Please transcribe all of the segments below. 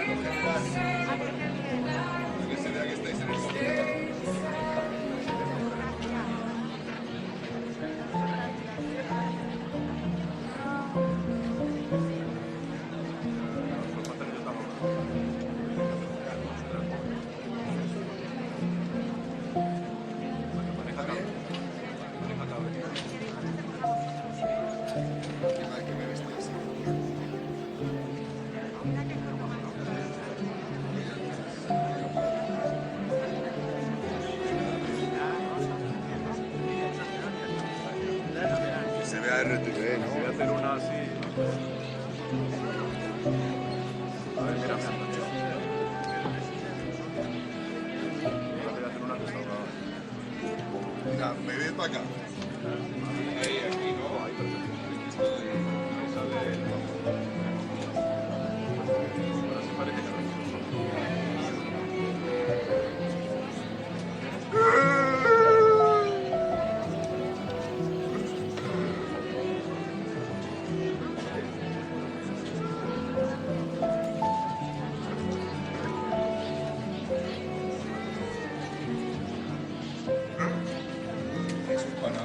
Que se vea que estáis en el momento. Se vea RTV, ¿no? Voy a hacer una así. A ver, mira. Voy a hacer una restaurada. Mira, me ves para acá. Ahí, aquí, ¿no? Ahí, perfecto. Ahí sale el... Ahora sí parece que no. Es un panal.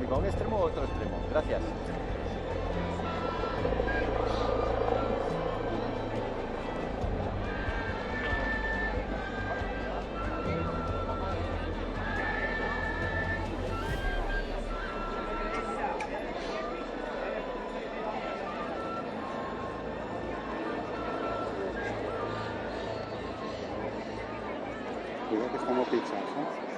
arriba, un extremo o otro extremo. Gracias. Cuidado que estamos pinchados, ¿eh?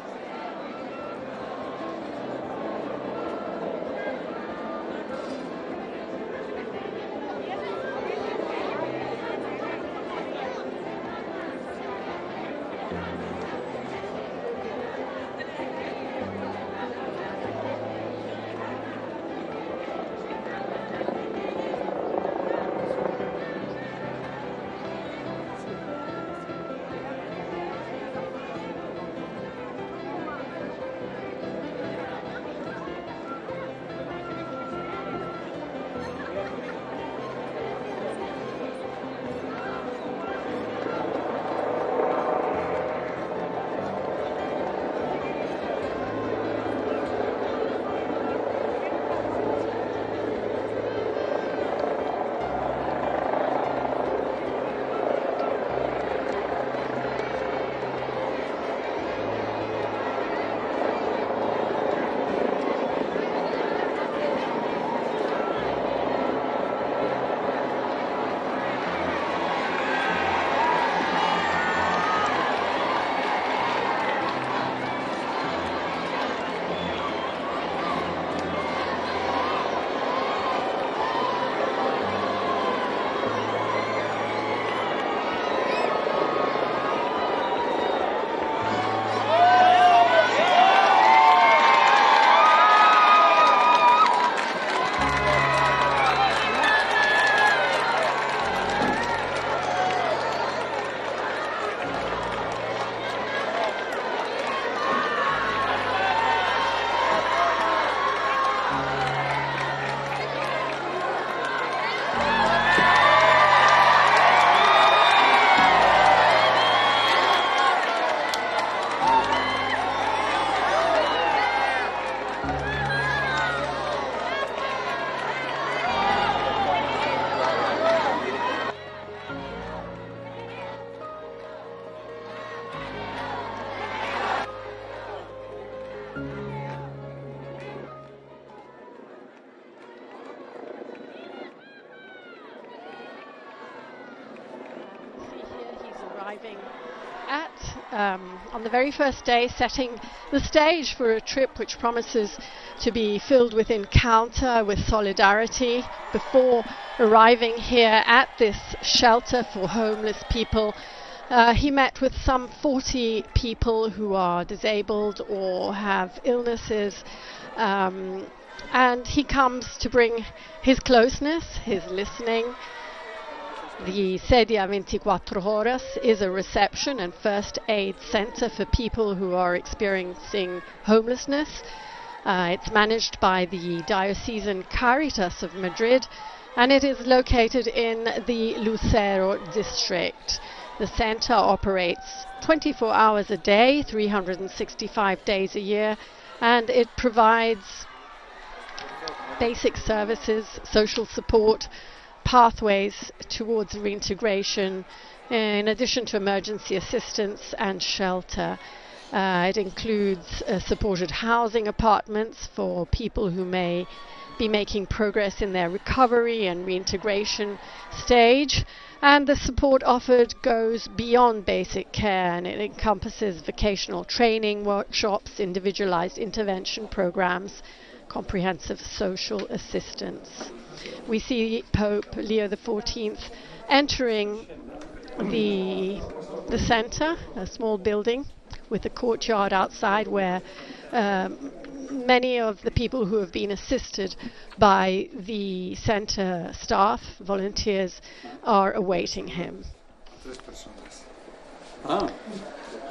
arriving at, on the very first day, setting the stage for a trip which promises to be filled with encounter, with solidarity. Before arriving here at this shelter for homeless people, he met with some 40 people who are disabled or have illnesses, and he comes to bring his closeness, his listening. The CEDIA 24 HORAS is a reception and first aid center for people who are experiencing homelessness. It's managed by the Diocesan Caritas of Madrid, and it is located in the Lucero district. The center operates 24 hours a day, 365 days a year, and it provides basic services, social support, pathways towards reintegration, in addition to emergency assistance and shelter. It includes supported housing apartments for people who may be making progress in their recovery and reintegration stage. And the support offered goes beyond basic care, and it encompasses vocational training, workshops, individualized intervention programs, comprehensive social assistance. We see Pope Leo XIV entering the center, a small building with a courtyard outside where many of the people who have been assisted by the center staff, volunteers, are awaiting him. Tres personas.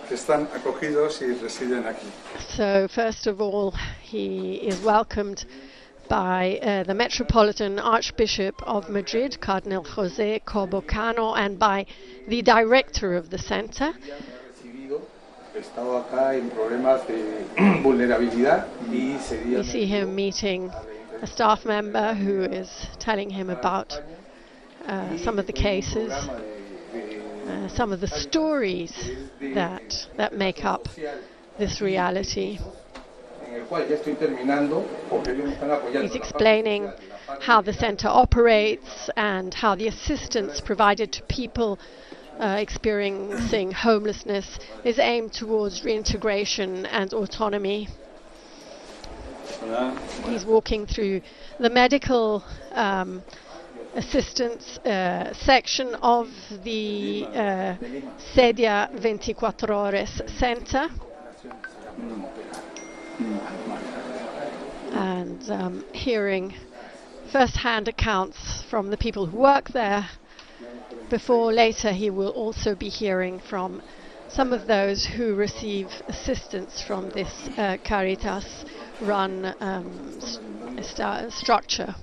Que están acogidos y residen aquí. So first of all, he is welcomed by the Metropolitan Archbishop of Madrid, Cardinal José Cobocano, and by the director of the center. estado acá en problemas de vulnerabilidad y CEDIA. We see him meeting a staff member who is telling him about some of the cases, some of the stories that make up this reality. He's explaining how the center operates and how the assistance provided to people experiencing homelessness is aimed towards reintegration and autonomy. He's walking through the medical assistance section of the CEDIA 24 Horas Center, and hearing first-hand accounts from the people who work there, before later he will also be hearing from some of those who receive assistance from this Caritas-run structure.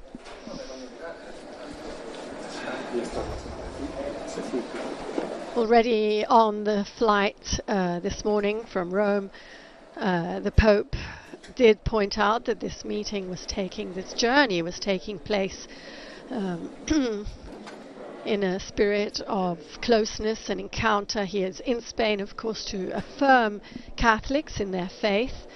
Already on the flight this morning from Rome, the Pope did point out that this journey was taking place in a spirit of closeness and encounter. He is in Spain, of course, to affirm Catholics in their faith,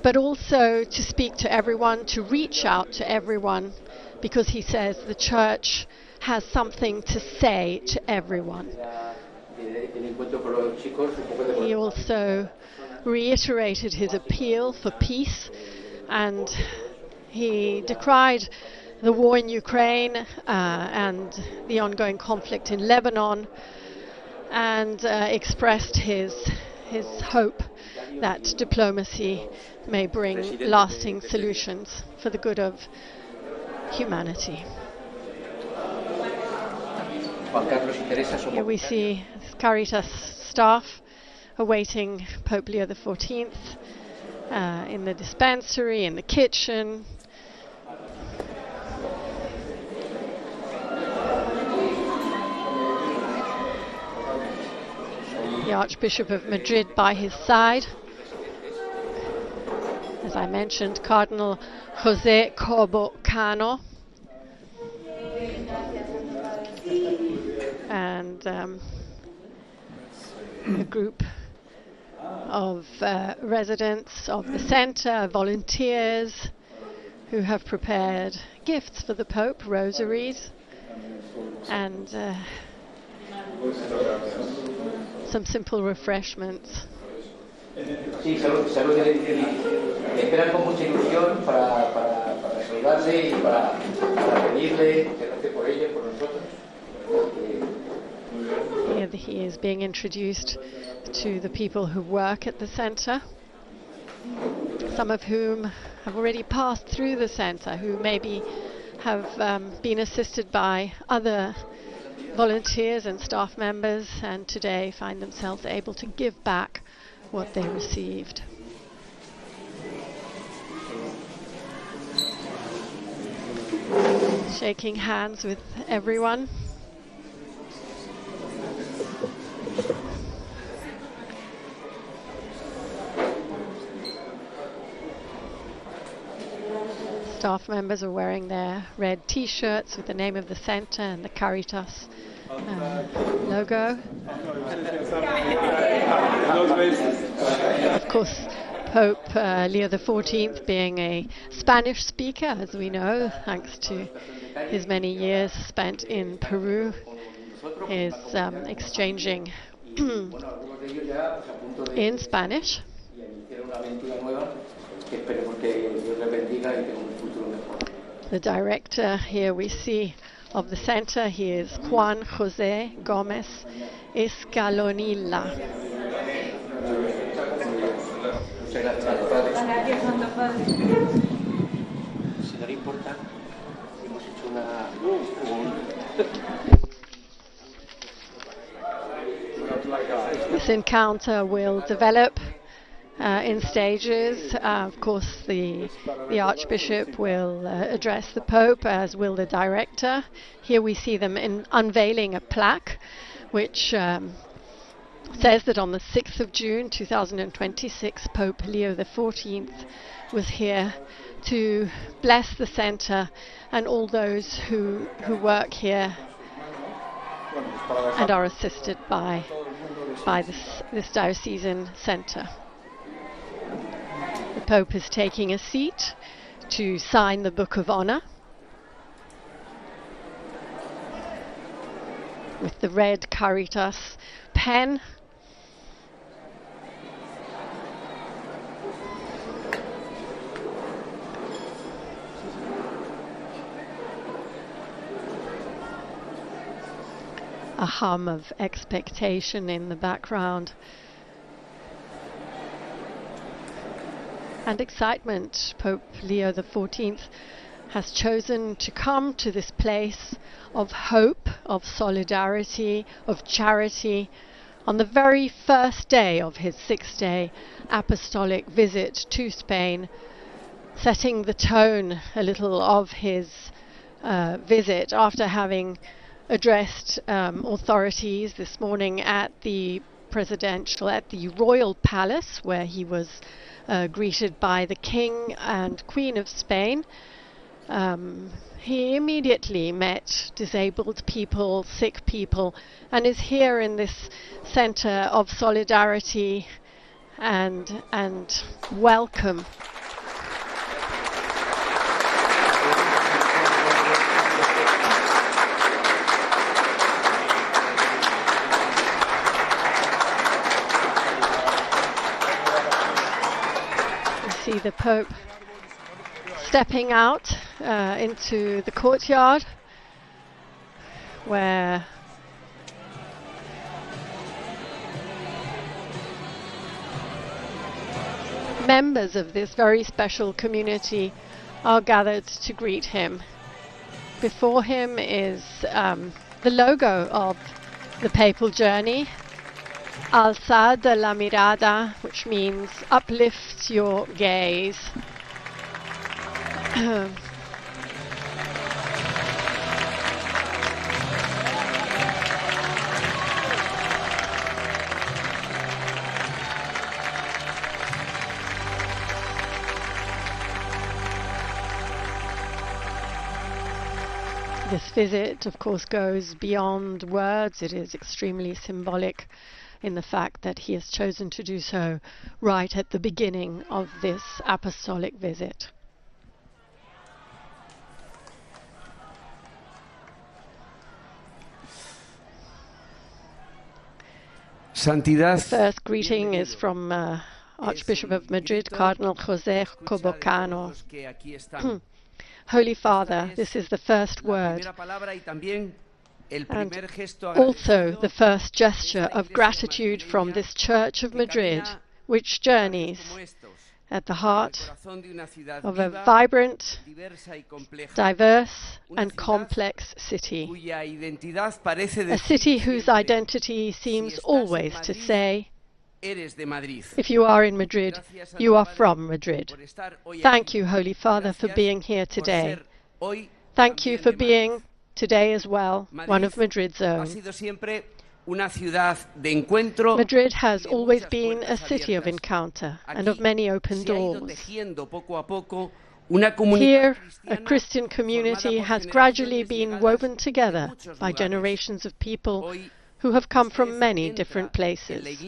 but also to speak to everyone, to reach out to everyone, because he says the Church has something to say to everyone. He also reiterated his appeal for peace, and he decried the war in Ukraine and the ongoing conflict in Lebanon, and expressed his hope that diplomacy may bring lasting solutions for the good of humanity. Here we see Caritas staff awaiting Pope Leo XIV in the dispensary, in the kitchen. The Archbishop of Madrid by his side. As I mentioned, Cardinal José Cobo Cano. And a group of residents of the center, volunteers, who have prepared gifts for the Pope, rosaries, and some simple refreshments. Sí, esperan con mucha ilusión para saludarle y para pedirle que rece por ella, por nosotros. Here he is being introduced to the people who work at the center, some of whom have already passed through the center, who maybe have been assisted by other volunteers and staff members, and today find themselves able to give back what they received. Shaking hands with everyone. Staff members are wearing their red t-shirts with the name of the center and the Caritas logo. Of course, Pope Leo XIV, being a Spanish speaker, as we know, thanks to his many years spent in Peru, is exchanging in Spanish. The director here we see of the center, he is Juan José Gómez Escalonilla. This encounter will develop in stages. Of course, the Archbishop will address the Pope, as will the director. Here we see them unveiling a plaque which says that on the 6th of June 2026, Pope Leo XIV was here to bless the center and all those who work here and are assisted by this diocesan center. The Pope is taking a seat to sign the Book of Honor with the red Caritas pen. A hum of expectation in the background and excitement. Pope Leo XIV has chosen to come to this place of hope, of solidarity, of charity on the very first day of his 6-day apostolic visit to Spain, setting the tone a little of his visit after having addressed authorities this morning at the royal palace, where he was greeted by the King and Queen of Spain. He immediately met disabled people, sick people, and is here in this center of solidarity and welcome. See the Pope stepping out into the courtyard, where members of this very special community are gathered to greet him. Before him is the logo of the papal journey, Alzad la mirada, which means uplift your gaze. This visit, of course, goes beyond words. It is extremely symbolic in the fact that he has chosen to do so right at the beginning of this apostolic visit. Santidad. The first greeting is from Archbishop of Madrid, Cardinal José Cobocano. Holy Father, this is the first word, and also the first gesture of gratitude from this Church of Madrid, which journeys at the heart of a vibrant, diverse and complex city. A city whose identity seems always to say, if you are in Madrid, you are from Madrid. Thank you, Holy Father, for being here today. Thank you for being today as well one of Madrid's own. Madrid has always been a city of encounter and of many open doors. Here, a Christian community has gradually been woven together by generations of people who have come from many different places.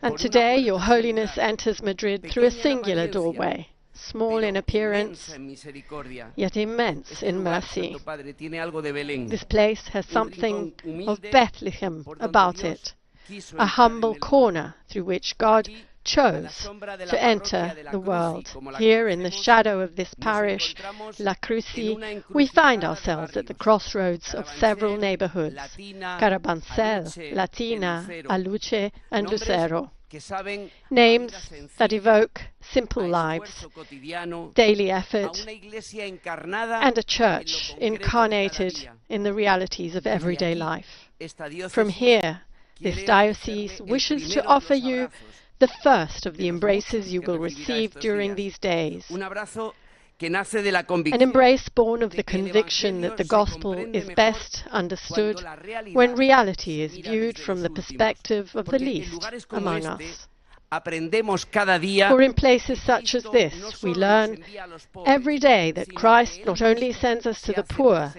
And today, Your Holiness enters Madrid through a singular doorway, small in appearance, yet immense in mercy. This place has something of Bethlehem about it, a humble corner through which God chose to enter the world. Here in the shadow of this parish, La Cruci, we find ourselves at the crossroads of several neighborhoods, Carabanchel, Latina, Aluche and Lucero. Names that evoke simple lives, daily effort, and a church incarnated in the realities of everyday life. From here, this diocese wishes to offer you the first of the embraces you will receive during these days. An embrace born of the conviction that the gospel is best understood when reality is viewed from the perspective of the least among us. For in places such as this, we learn every day that Christ not only sends us to the poor,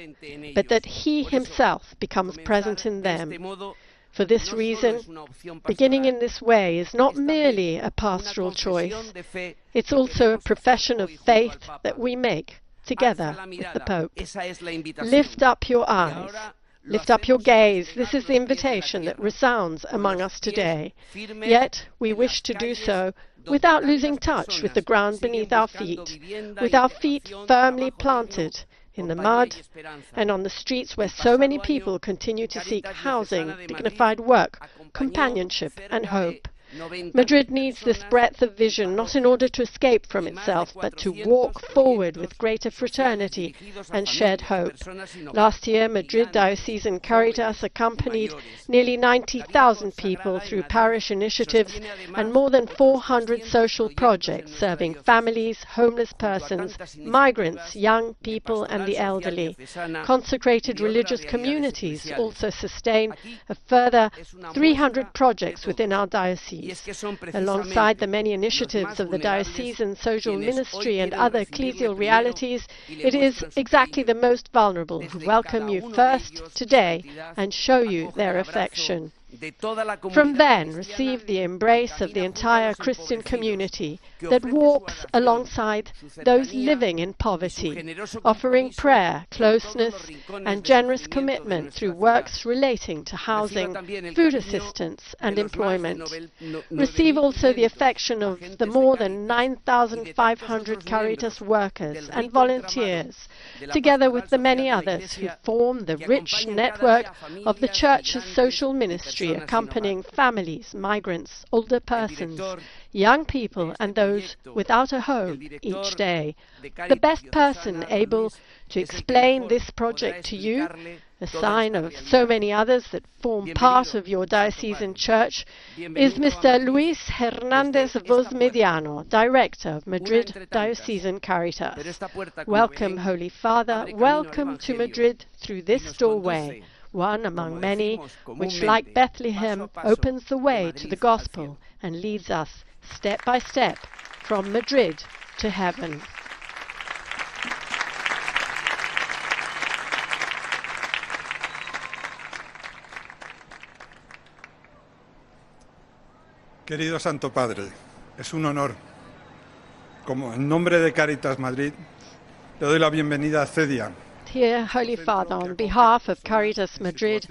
but that He Himself becomes present in them. For this reason, beginning in this way is not merely a pastoral choice, it's also a profession of faith that we make together with the Pope. Lift up your eyes. Lift up your gaze. This is the invitation that resounds among us today. Yet we wish to do so without losing touch with the ground beneath our feet, with our feet firmly planted in the mud and on the streets where so many people continue to seek housing, dignified work, companionship and hope. Madrid needs this breadth of vision not in order to escape from itself, but to walk forward with greater fraternity and shared hope. Last year, Madrid Diocesan Caritas accompanied nearly 90,000 people through parish initiatives and more than 400 social projects serving families, homeless persons, migrants, young people and the elderly. Consecrated religious communities also sustain a further 300 projects within our diocese. Alongside the many initiatives of the diocesan social ministry and other ecclesial realities, it is exactly the most vulnerable who welcome you first today and show you their affection. From then, receive the embrace of the entire Christian community that walks alongside those living in poverty, offering prayer, closeness, and generous commitment through works relating to housing, food assistance, and employment. Receive also the affection of the more than 9,500 Caritas workers and volunteers, together with the many others who form the rich network of the Church's social ministry, accompanying families, migrants, older persons, young people and those without a home each day. The best person able to explain this project to you, a sign of so many others that form part of your diocesan church, is Mr. Luis Hernández Voz Mediano, Director of Madrid Diocesan Caritas. Welcome, Holy Father, welcome to Madrid through this doorway, one among many, which, like Bethlehem, opens the way to the gospel and leads us step by step from Madrid to heaven. Querido Santo Padre, es un honor. Como en nombre de Caritas Madrid, le doy la bienvenida a CEDIA. Dear Holy Father, on behalf of Caritas Madrid,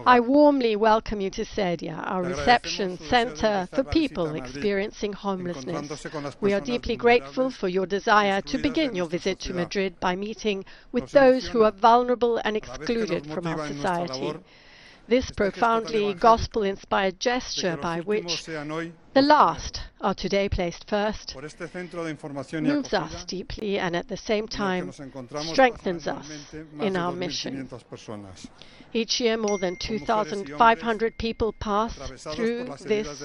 I warmly welcome you to CEDIA, our reception center for people experiencing homelessness. We are deeply grateful for your desire to begin your visit to Madrid by meeting with those who are vulnerable and excluded from our society. This profoundly gospel-inspired gesture by which the last are today placed first moves us deeply and at the same time strengthens us in our mission. Each year more than 2,500 people pass through this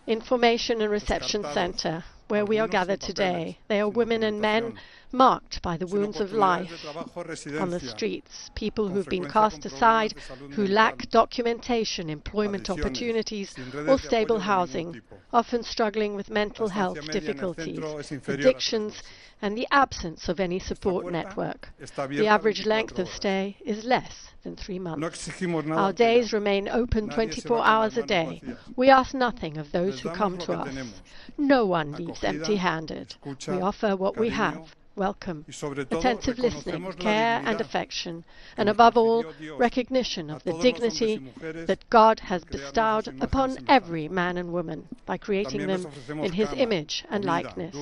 information and reception center where we are gathered today. They are women and men marked by the wounds of life on the streets, people who've been cast aside, who lack documentation, employment opportunities, or stable housing, often struggling with mental health difficulties, addictions, and the absence of any support network. The average length of stay is less than 3 months. Our days remain open 24 hours a day. We ask nothing of those who come to us. No one leaves empty-handed. We offer what we have. Welcome, attentive listening, care and affection, and above all, recognition of the dignity that God has bestowed upon every man and woman by creating them in His image and likeness.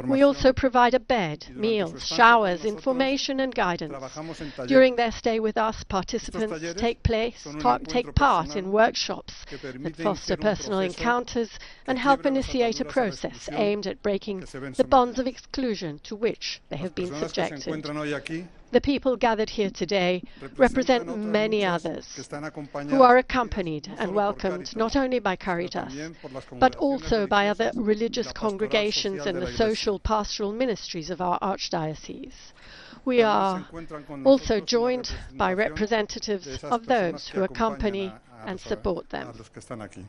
We also provide a bed, meals, showers, information and guidance. During their stay with us, participants take part in workshops that foster personal encounters and help initiate a process aimed at breaking the bonds of exclusion to which which they have been Las personas que se subjected. encuentran hoy aquí The people gathered here today represent representan otras many luchas que others están who acompañadas are accompanied no and solo por welcomed Cáritas, not only by sino Caritas, también por las but congregaciones also by other religiosas y religious la pastoral congregations social and de the la Iglesia. social pastoral ministries of our archdiocese. We También se are encuentran con also nosotros una joined by representación representatives de esas of personas those que who acompañan accompany a and los- support a them. los que están aquí.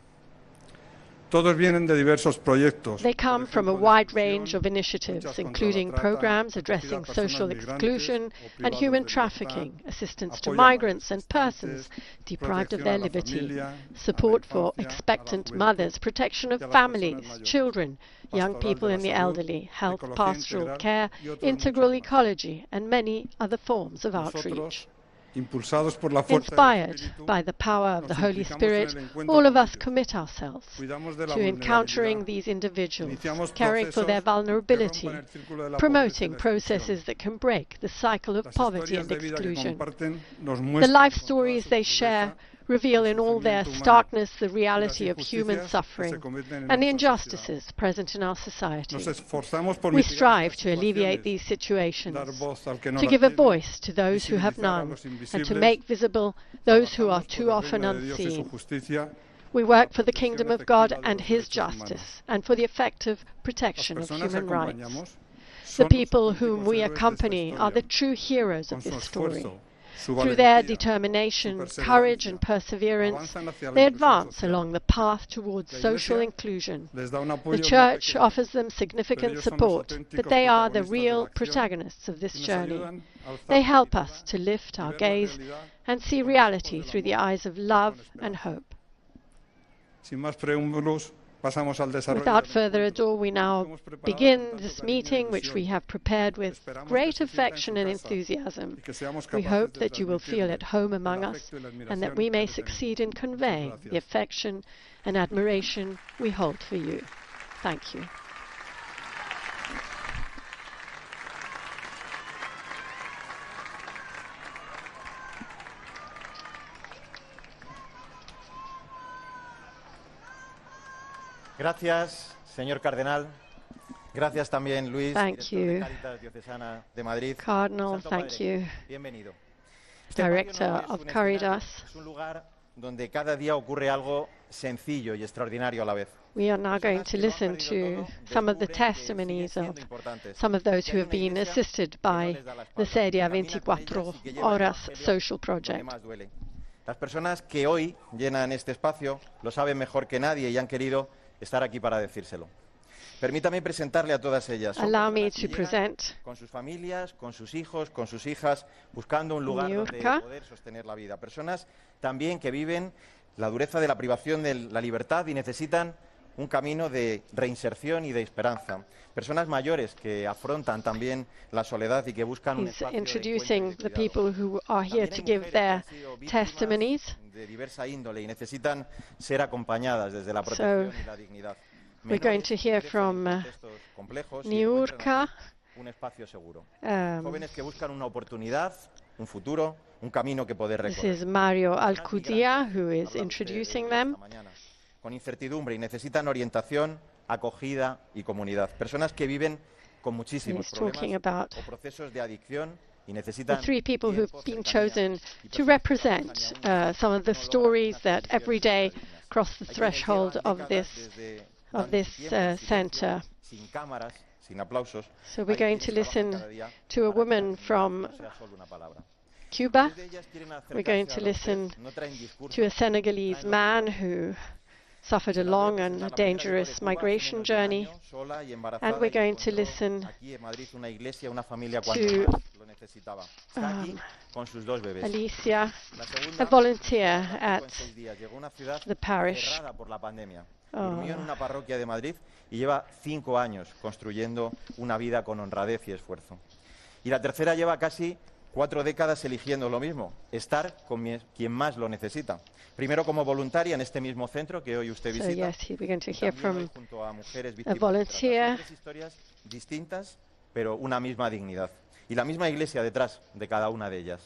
Todos vienen de diversos proyectos. They por come from a ejemplo, de wide exclusión, range of initiatives, luchas contra la including trata, programs acogida addressing a personas social migrantes exclusion o and privados human de trafficking, libertad, assistance to apoyo a migrants and persons manifestantes, deprived of protección their a la liberty, familia, support a la for infancia, a la expectant juventud mothers, protection of y a las personas families, mayores, children, young pastoral people de la and the salud, elderly, health, ecología pastoral integral care, y otros integral muchos más. ecology, and many other forms of Nosotros, outreach. impulsados por la fuerza del Inspired Espíritu, by the power of the nos Holy implicamos en Spirit, el encuentro all of con us ellos. commit ourselves Cuidamos de la to encountering vulnerabilidad, these individuals, iniciamos caring for their procesos que vulnerability, rompan el círculo de la pobreza y promoting la exclusión. processes that can break the cycle of Las poverty historias and de vida que exclusion. comparten nos The muestran life con toda stories su they crudeza share reveal in all their sufrimiento humano starkness the y las reality of human injusticias que se suffering cometen en and the nuestra sociedad. injustices present in our society. Nos esforzamos por We mitigar strive estas to alleviate situaciones, these situations, dar voz al que no to la give a tiene, voice to those who have visibilizar a none, los and to invisibles. make visible those who are Trabajamos too por el often reino de Dios y su unseen. justicia. We work for the protección kingdom of efectiva God de and los His derechos humanos. justice, and for the effective Las protection of personas que human rights. acompañamos The son los people whom auténticos we héroes de esta accompany are the historia, true heroes con of su this story. esfuerzo, su Through their valentía, determination, su courage, and perseverancia, perseverance, avanzan hacia la they inclusión advance social. along the path towards La social Iglesia inclusion. les da un The apoyo muy Church pequeño, offers them pero significant ellos son los support, but auténticos they are the protagonistas de la real acción protagonists of this y nos journey. ayudan a alzar They la help mirada us to lift y our ver la gaze realidad and see con los ojos reality del through the amor eyes of y love con and esperanza. hope. Sin más preámbulos, pasamos al desarrollo Without del further encuentro. ado, we now Hemos preparado begin con tanto this cariño y meeting, which we ilusión. have prepared with Esperamos great que se sienta en su affection and casa enthusiasm. y que seamos We capaces hope de that you will feel at transmitirle home el among us afecto y la and that admiración we que may le tenemos. succeed in Muchas conveying gracias. the affection and admiration we hold for you. Thank you. Gracias, señor cardenal. Gracias también, Luis, Thank director de you. Cáritas Diocesana de Madrid. Cardinal, Santo thank Padre, you. bienvenido. Director patio no of es un Caritas. escenario, es un lugar donde cada día ocurre algo sencillo y extraordinario a la vez. We are now going Personas to que lo han listen perdido to todo some of the descubren que siguen testimonies siendo of importantes. some of those Que who hay have una been iglesia assisted que no by les da la the espalda, CEDIA que camina con 24 ellas y que lleva el Horas evangelio Social donde Project. más duele. Las personas que hoy llenan este espacio lo saben mejor que nadie y han querido estar aquí para decírselo. Permítame presentarle a todas ellas. Son Allow me personas que to llegan present con sus familias, con sus hijos, con sus hijas, buscando un lugar donde Niurka. poder sostener la vida. Personas también que viven la dureza de la privación de la libertad y necesitan un camino de reinserción y de esperanza. Personas mayores que afrontan también la soledad y que buscan un He's espacio de introducing encuentro the y de cuidado. people who are here También to hay give mujeres que their han sido víctimas testimonies. de diversa índole y necesitan ser acompañadas desde la protección y la dignidad. We're going to Menores que hear crecen from en contextos complejos y Niurka. encuentran aquí un espacio seguro. Um, Jóvenes que buscan una oportunidad, un futuro, un camino que poder This recorrer. is Mario Personas Alcudia, migrantes, who is hablaba usted de introducing ello them. esta mañana, con incertidumbre y necesitan orientación, acogida y comunidad. Personas que viven con muchísimos He's talking problemas about o procesos de adicción y the necesitan three people who've tiempo, been cercanía chosen y to personas que represent trabajan y some of the no logran stories unas that every condiciones day dignas. cross the Hay quienes threshold llevan of décadas this desde of dando this su tiempo en silencio, center. sin cámaras, sin aplausos. So we're Hay going quienes to trabajan listen cada día to a para que la woman dignidad from no sea solo una palabra. Cuba. Muchas de ellas quieren We're going acercarse to a la fe, listen no traen discursos, to a Senegalese traen man lo que who suffered a La voy a long presentar and la primera que fue de dangerous Cuba hace migration menos de un journey. año, sola y embarazada, And we're y going to encontró listen aquí en Madrid una iglesia, una familia cuando to más lo necesitaba. Está aquí con sus dos bebés. Alicia, La segunda, a volunteer tráfico at en 6 días. Llegó a una ciudad the parish. cerrada por la pandemia. Oh. Durmió en una parroquia de Madrid y lleva 5 años construyendo una vida con honradez y esfuerzo. Y la tercera lleva casi 4 décadas eligiendo lo mismo, estar con quien más lo necesita. Primero como voluntaria en este mismo centro que hoy usted So visita. yes, we're going to y hear también hoy from junto a mujeres víctimas de volunteer. trata. Son 3 historias distintas, pero una misma dignidad. Y la misma iglesia detrás de cada una de ellas.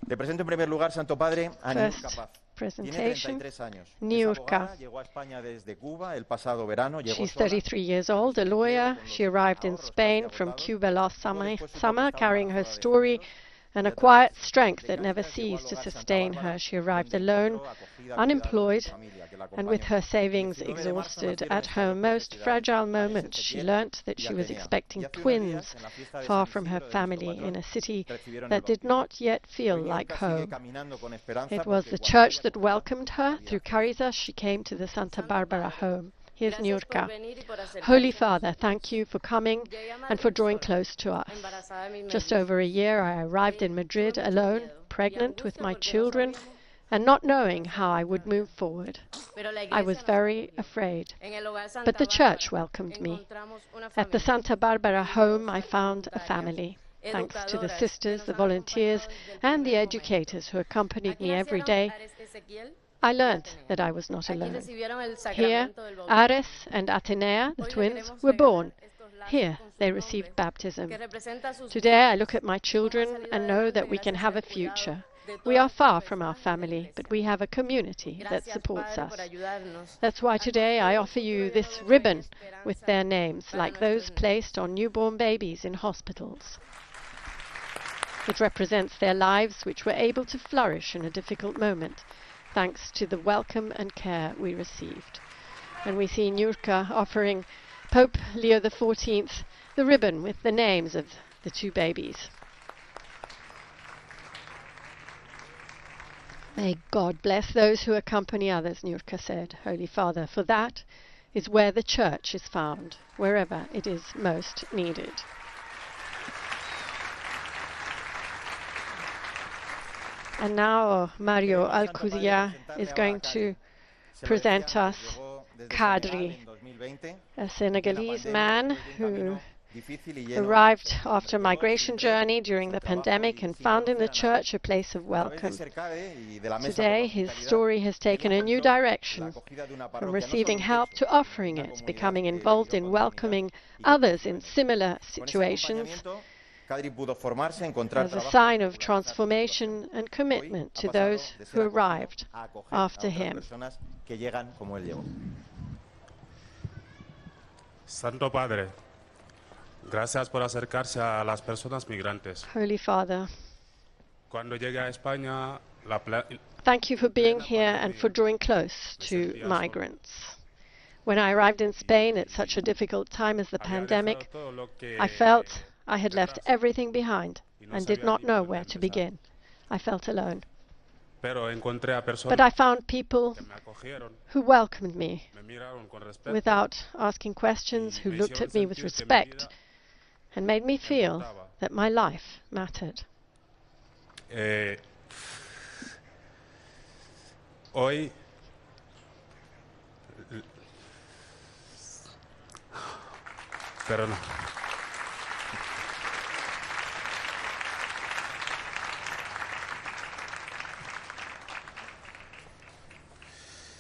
Le presento en primer lugar, Santo Padre, a First. Niurka Paz. presentation. 33 años. Es Niurka. abogada, llegó a España desde Cuba el pasado verano. Llegó She's sola. 33 years old, a lawyer. She arrived in Spain from Cuba last summer, carrying her story and a quiet strength that never ceased to sustain her. She arrived alone, unemployed, and with her savings exhausted. At her most fragile moment, she learnt that she was expecting twins far from her family in a city that did not yet feel like home. It was the church that welcomed her. Through Caritas, she came to the Santa Barbara home. Here's Niurka. Holy Father, thank you for coming and for drawing close to us. Just over a year, I arrived in Madrid alone, pregnant with my children, and not knowing how I would move forward. I was very afraid. But the church welcomed me. At the Santa Barbara home, I found a family. Thanks to the sisters, the volunteers, and the educators who accompanied me every day, I learned that I was not alone. Here, Ares and Atenea, the twins, were born. Here, they received baptism. Today, I look at my children and know that we can have a future. We are far from our family, but we have a community that supports us. That's why today I offer you this ribbon with their names, like those placed on newborn babies in hospitals. It represents their lives, which were able to flourish in a difficult moment, thanks to the welcome and care we received. And we see Niurka offering Pope Leo XIV the ribbon with the names of the two babies. May God bless those who accompany others, Niurka said, Holy Father, for that is where the church is found, wherever it is most needed. And now Mario Alcudia is going to present us Kadri, a Senegalese man who arrived after a migration journey during the pandemic and found in the church a place of welcome. Today, his story has taken a new direction, from receiving help to offering it, becoming involved in welcoming others in similar situations, as a sign of transformation and commitment to those who arrived after him. Santo Padre, gracias por acercarse a las personas migrantes. Holy Father, Cuando llegué a España, thank you for being here and for drawing close to migrants. When I arrived in Spain at such a difficult time as the pandemic, I felt I had left everything behind and did not know where to begin. I felt alone. But I found people who welcomed me without asking questions, who looked at me with respect and made me feel that my life mattered. Hoy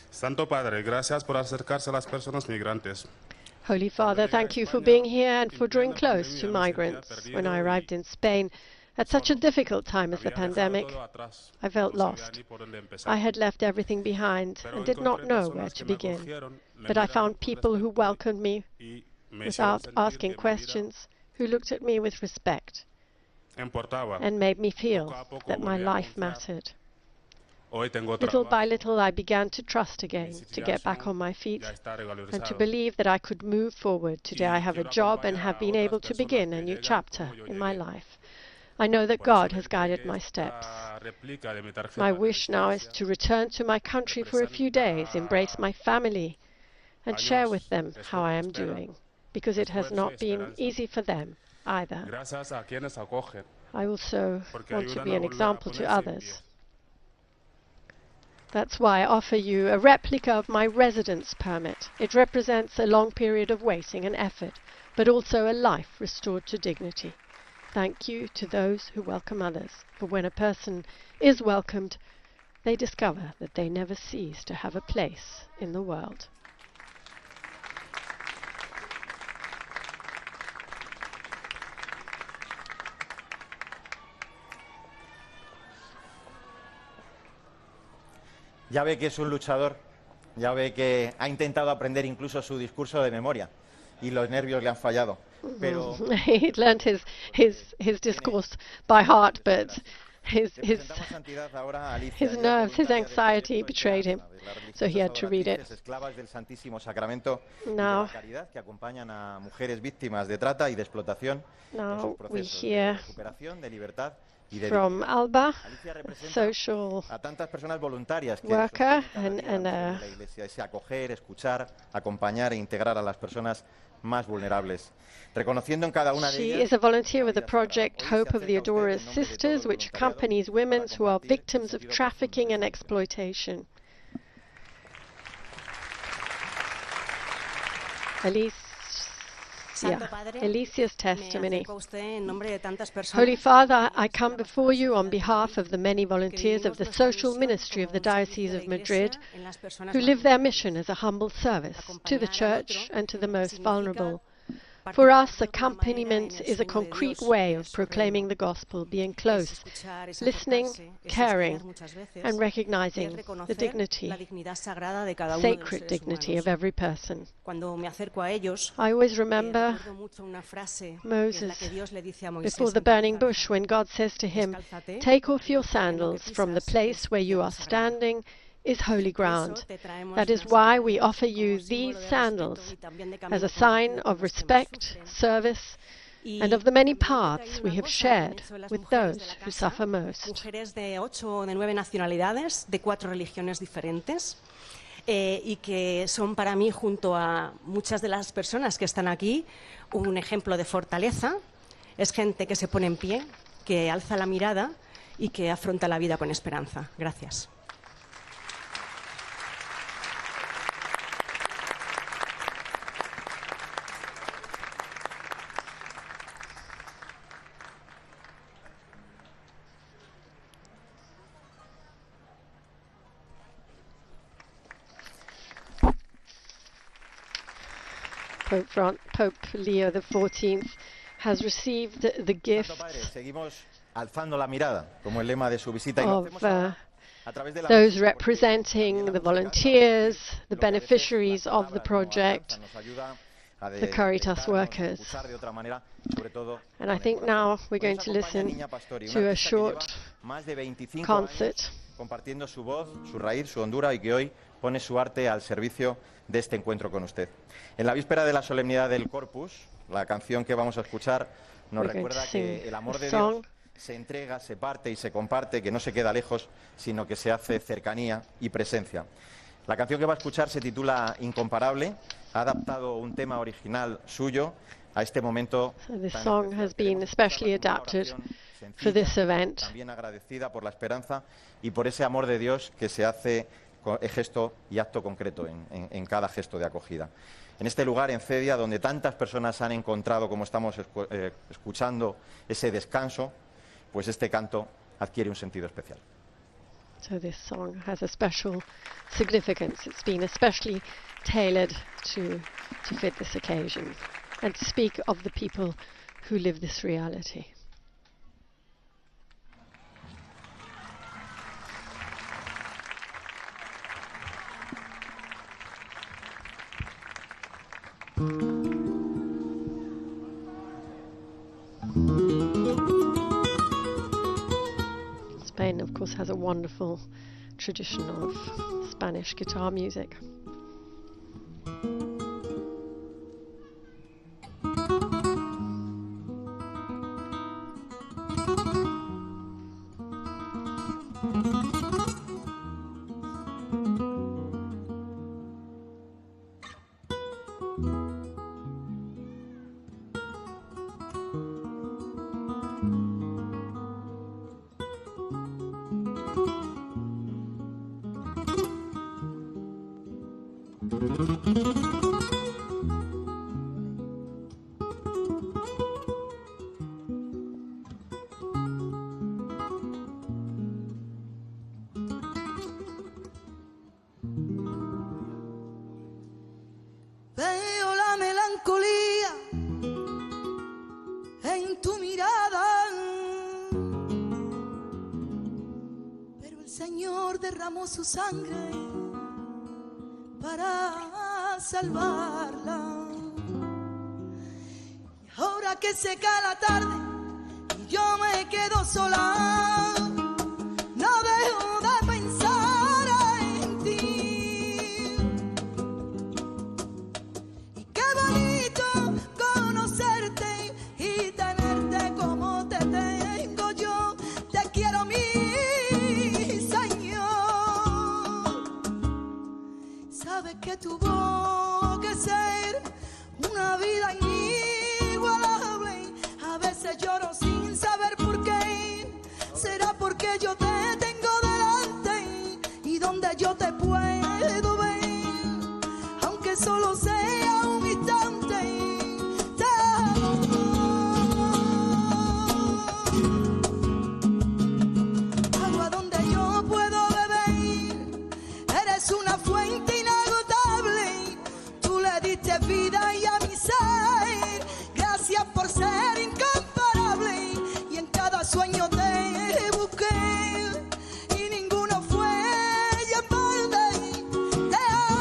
Santo Padre, gracias por acercarse a las personas migrantes. Holy Father, thank you for being here and for drawing close to migrants. When I arrived in Spain at such a difficult time as the pandemic, I felt lost. I had left everything behind and did not know where to begin. But I found people who welcomed me without asking questions, who looked at me with respect and made me feel that my life mattered. Little by little, I began to trust again, to get back on my feet, and to believe that I could move forward. Today I have a job and have been able to begin a new chapter in my life. I know that God has guided my steps. My wish now is to return to my country for a few days, embrace my family, and share with them how I am doing, because it has not been easy for them either. I also want to be an example to others. That's why I offer you a replica of my residence permit. It represents a long period of waiting and effort, but also a life restored to dignity. Thank you to those who welcome others, for when a person is welcomed, they discover that they never cease to have a place in the world. Ya ve que es un luchador, ya ve que ha intentado aprender incluso su discurso de memoria y los nervios le han fallado. Pero He learned his discourse by heart, but his presentamos santidad ahora a Alicia. his Ella es nerves, his voluntaria del anxiety proyecto betrayed him, Esperanza, de las so he had religiosas to read it. adoratrices, esclavas del Santísimo Sacramento y de Now- la caridad que acompañan a mujeres víctimas de trata y de explotación en Now sus we procesos de hear recuperación, de libertad y de from dignidad. Alba, Alicia representa social a tantas personas voluntarias que worker sostienen cada día and la misión de la Iglesia, ese acoger, escuchar, acompañar e integrar a las personas más vulnerables, reconociendo en cada una de She ellas is a volunteer with the la vida sagrada. project Hoy se Hope of the acerca a usted Adorers en nombre de todo el Sisters, which voluntariado accompanies women para who are compartir el victims of sentido trafficking profundo and de su nombre. exploitation. Santo Padre, Alicia's me testimony. acerco a usted en nombre de tantas personas. Holy Father, I come before you on behalf of the many volunteers of the social ministry of the Diocese of Madrid who live their mission as a humble service to the Church and to the most vulnerable. For us, accompaniment is a concrete way of proclaiming the gospel, being close, listening, caring, and recognizing the dignity, sacred dignity of every person. Cuando me acerco a ellos, I always remember recuerdo mucho una frase en Moses la que Dios le dice a Moisés, before the burning bush when God says to him, "Take off your sandals, from the place where you are standing is holy ground." That is why we offer you these sandals as a sign of respect, service, and of the many paths we have shared with those who suffer most. mujeres de 8 o de 9 nacionalidades, de 4 religiones diferentes, y que son para mí, junto a muchas de las personas que están aquí, un ejemplo de fortaleza. Es gente que se pone en pie, que alza la mirada y que afronta la vida con esperanza. Gracias. Pope Leo XIV has received the gift Santo Padre, seguimos alzando la mirada, como el lema de su visita, y lo of hacemos ahora a través de la those música, porque representing también la the música, volunteers, the lo que a veces beneficiaries las of the palabras no project, alcanzan, nos ayuda a the Caritas dedicarnos, workers. escuchar de otra manera, sobre todo And I con el think corazón. now we're Hoy going nos to acompaña listen Niña Pastori, una to a artista que short lleva más de 25 concert años compartiendo su voz, su raíz, su hondura, y que hoy pone su arte al servicio de este encuentro con usted. En la víspera de la solemnidad del Corpus, la canción que vamos a escuchar nos We're going to recuerda sing que el amor a de song. Dios se entrega, se parte y se comparte, que no se queda lejos, sino que se hace cercanía y presencia. La canción que va a escuchar se titula Incomparable. Ha adaptado un tema original suyo a este momento. So this tan song especial. has been Queremos especially escucharla con una adapted oración for this sencilla, event. también agradecida por la esperanza y por ese amor de Dios que se hace gesto y acto concreto en cada gesto de acogida. En este lugar, en CEDIA, donde tantas personas han encontrado, como estamos escuchando, ese descanso, pues este canto adquiere un sentido especial. So this song has a special significance. It's been especially tailored to fit this occasion and to speak of the people who live this reality. Spain, of course, has a wonderful tradition of Spanish guitar music. Veo la melancolía en tu mirada, pero El Señor derramó su sangre para salvarla. Y ahora que se cae la tarde y yo me quedo sola, no dejo de pensar en ti. Y qué bonito conocerte y tenerte como te tengo yo. Te quiero, mi Señor. Sabes que tuvo que ser una vida inigualable. A veces lloro sin saber por qué. Será porque yo te tengo delante y donde yo te puedo ver, aunque solo sea un instante. Te amo. Agua donde yo puedo beber, eres una fuente inagotable. Tú le diste vida y a mi ser. Gracias por ser incomparable. Y en cada sueño te busqué y ninguno fue en balde. Te amo.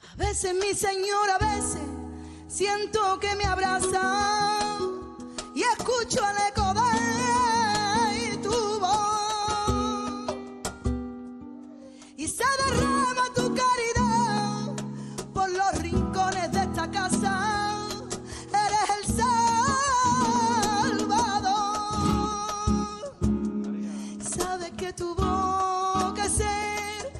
A veces, mi Señor, a veces siento que me abraza y escucho el eco de tu voz y se derrama tu caridad por los rincones de esta casa. Eres el Salvador. Sabes que tuvo que ser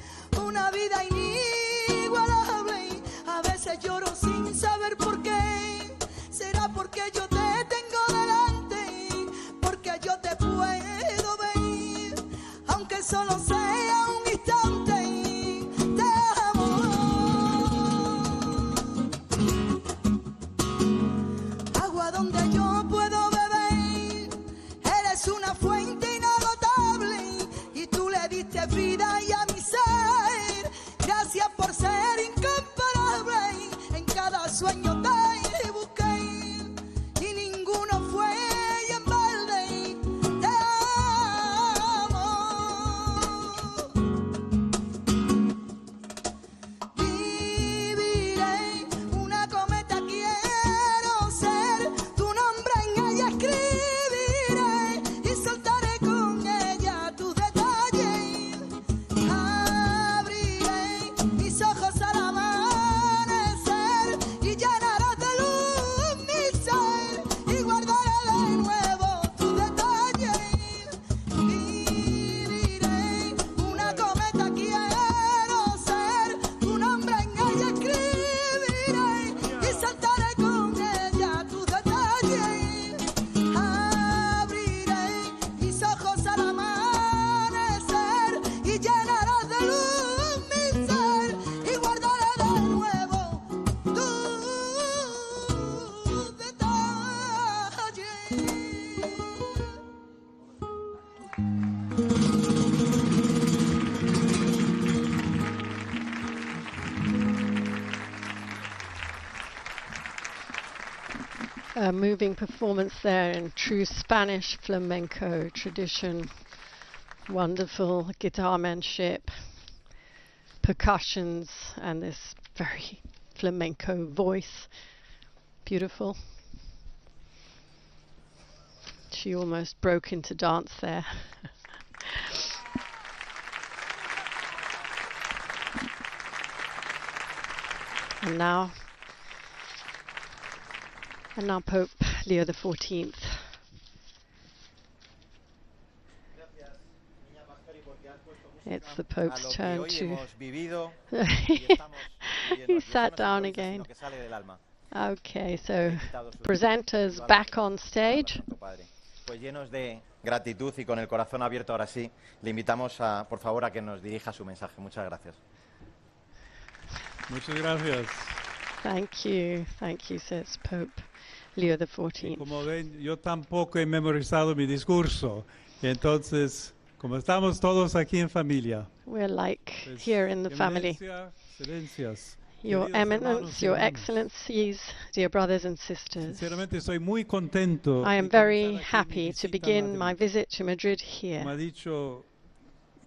una vida inigualable. A veces lloro sin saber por qué. Será porque yo te tengo delante, porque yo te puedo ver, aunque solo sea un instante. Te amo. Agua donde yo puedo beber, eres una fuente inagotable y tú le diste vida y a mi ser. Gracias por ser incomparable. En cada sueño te busqué y ninguno fue en balde. Te amo. Viviré una cometa, quiero ser tu nombre en ella escribiré y soltaré con ella tus detalles. Abriré mis ojos al amanecer y llenarás de luz mi ser y guardaré de nuevo tus detalles. Viviré una cometa, quiero ser tu nombre en ella escribiré y saltaré con ella tus detalles. Abriré mis ojos al amanecer y llenarás de luz mi ser y guardaré de nuevo tus detalles. A moving performance there in true Spanish flamenco tradition. Wonderful guitarmanship, percussions, and this very flamenco voice. Beautiful. She almost broke into dance there. And now Pope Leo XIV. It's the Pope's turn to... He sat down again. Okay, so presenters back on stage. Pues llenos de gratitud y con el corazón abierto ahora sí, le invitamos por favor a que nos dirija su mensaje. Muchas gracias. Muchas gracias. Thank you, says Pope Leo XIV. Como ven, yo tampoco he memorizado mi discurso. Entonces, como estamos todos aquí en familia. We're like here in the family. Excelencias, Your queridos Eminence, hermanos y Your hermanas. Excellencies, dear brothers and sisters. Sinceramente, estoy muy contento I am de very comenzar aquí mi happy to visita a begin my Madrid. visit to Madrid Como here. ha dicho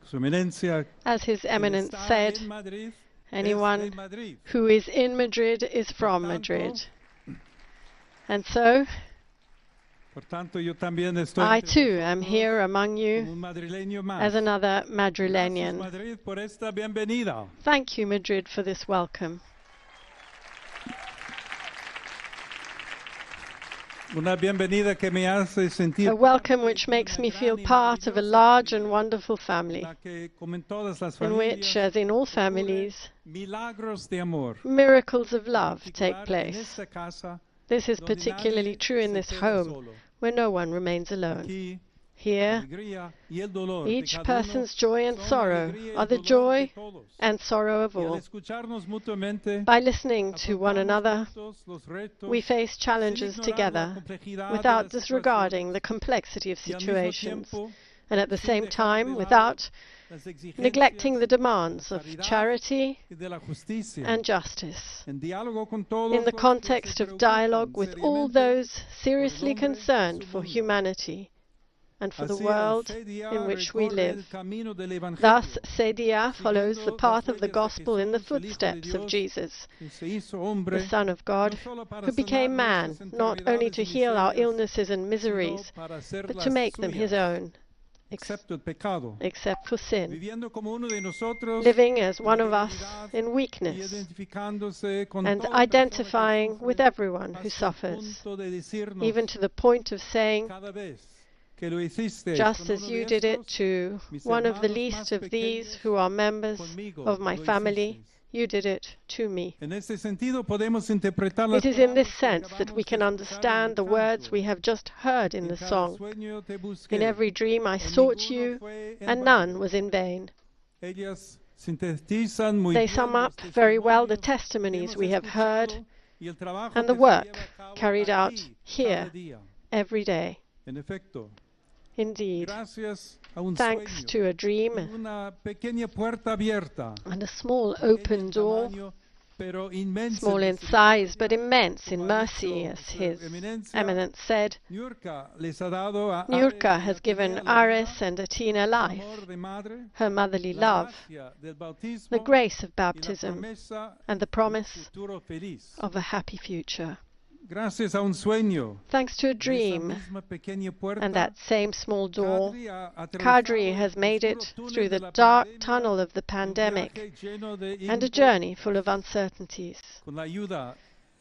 Su Eminencia, As His quien Eminence está said, en Madrid es anyone de Madrid. who is in Madrid is from Madrid. And so, Por tanto, yo también estoy I entre too am vosotros here among como you un madrileño más. as another Gracias, Madrilenian. Madrid, por esta bienvenida. Thank you, Madrid, for this welcome. Una bienvenida que me hace sentir A welcome which makes me feel part of a large and wonderful family, la que, como en todas las in which, familias, as in all families, milagros de amor. miracles of love take En place. esta casa, This is donde particularly nadie true in se this queda home, solo. where no one remains alone. Aquí, Here, alegría y el dolor de each cada person's uno joy and son sorrow alegría y are the dolor de joy todos. and sorrow of Y al all. escucharnos mutuamente, By listening to one afrontamos another, juntos los retos, we face sin challenges ignorar la together complejidad without de las disregarding the complexity of situaciones, y al mismo situations, tiempo, and at the sin same dejar time, de lado without las exigencias neglecting the demands of de la caridad charity y de la justicia. and justice. En diálogo con todos In the los que context se of dialogue with all seriamente those seriously hombre y concerned su for mundo. humanity and for the Así, el world CEDIA in which we recorre live. el camino del Evangelio, Thus, CEDIA follows the siguiendo path las of the huellas de gospel in the Jesús, el Hijo de footsteps of Dios, Jesus, que se hizo hombre, the Son of God, no solo para who became sanar man, nuestras not only enfermedades to y heal our miserias, illnesses and sino miseries, para hacer but las to make them his suyas, own, excepto el pecado, except for sin, viviendo como uno de nosotros, living as one en of us debilidad, in y weakness, identificándose con and toda persona que identifying sufre, with everyone who hasta el suffers, punto de decirnos even to the point of saying, cada vez que lo hiciste just con as uno you de did it estos, to mis one of the hermanos least más of these pequeños, who are members conmigo of my lo family, hicisteis. you did it to me. En este sentido podemos interpretar las It is in this palabras que sense that acabamos we de can escuchar en understand el the words canto. we have just heard in En the cada song. sueño te busqué, In every dream I en sought ninguno you, fue en and vano. none was in vain. Ellas sintetizan muy They bien sum los up very well the testimonios que testimonies hemos we have heard escuchado y el trabajo and the que se work lleva a cabo carried out aquí here cada día. every day. En efecto, Indeed, gracias a un thanks sueño to a y dream una pequeña puerta abierta, and a small pequeña open en door, tamaño, pero inmensa small en in size but misericordia, immense in como ha mercy, dicho as Su His Eminencia, Eminence said. Niurka les ha dado a Niurka Ares y has a given Atenea la vida, Ares and Athena su life, amor de madre, her motherly la love, gracia del bautismo the grace of y la baptism, promesa and the de un promise futuro feliz. of a happy future. Gracias a un sueño, Thanks to a de esa dream misma pequeña puerta, and that same small door, Kadri ha atravesado Kadri el has made oscuro it túnel through de the la dark pandemia, tunnel of the un pandemic viaje lleno de and a incógnitas, journey full of uncertainties. con la ayuda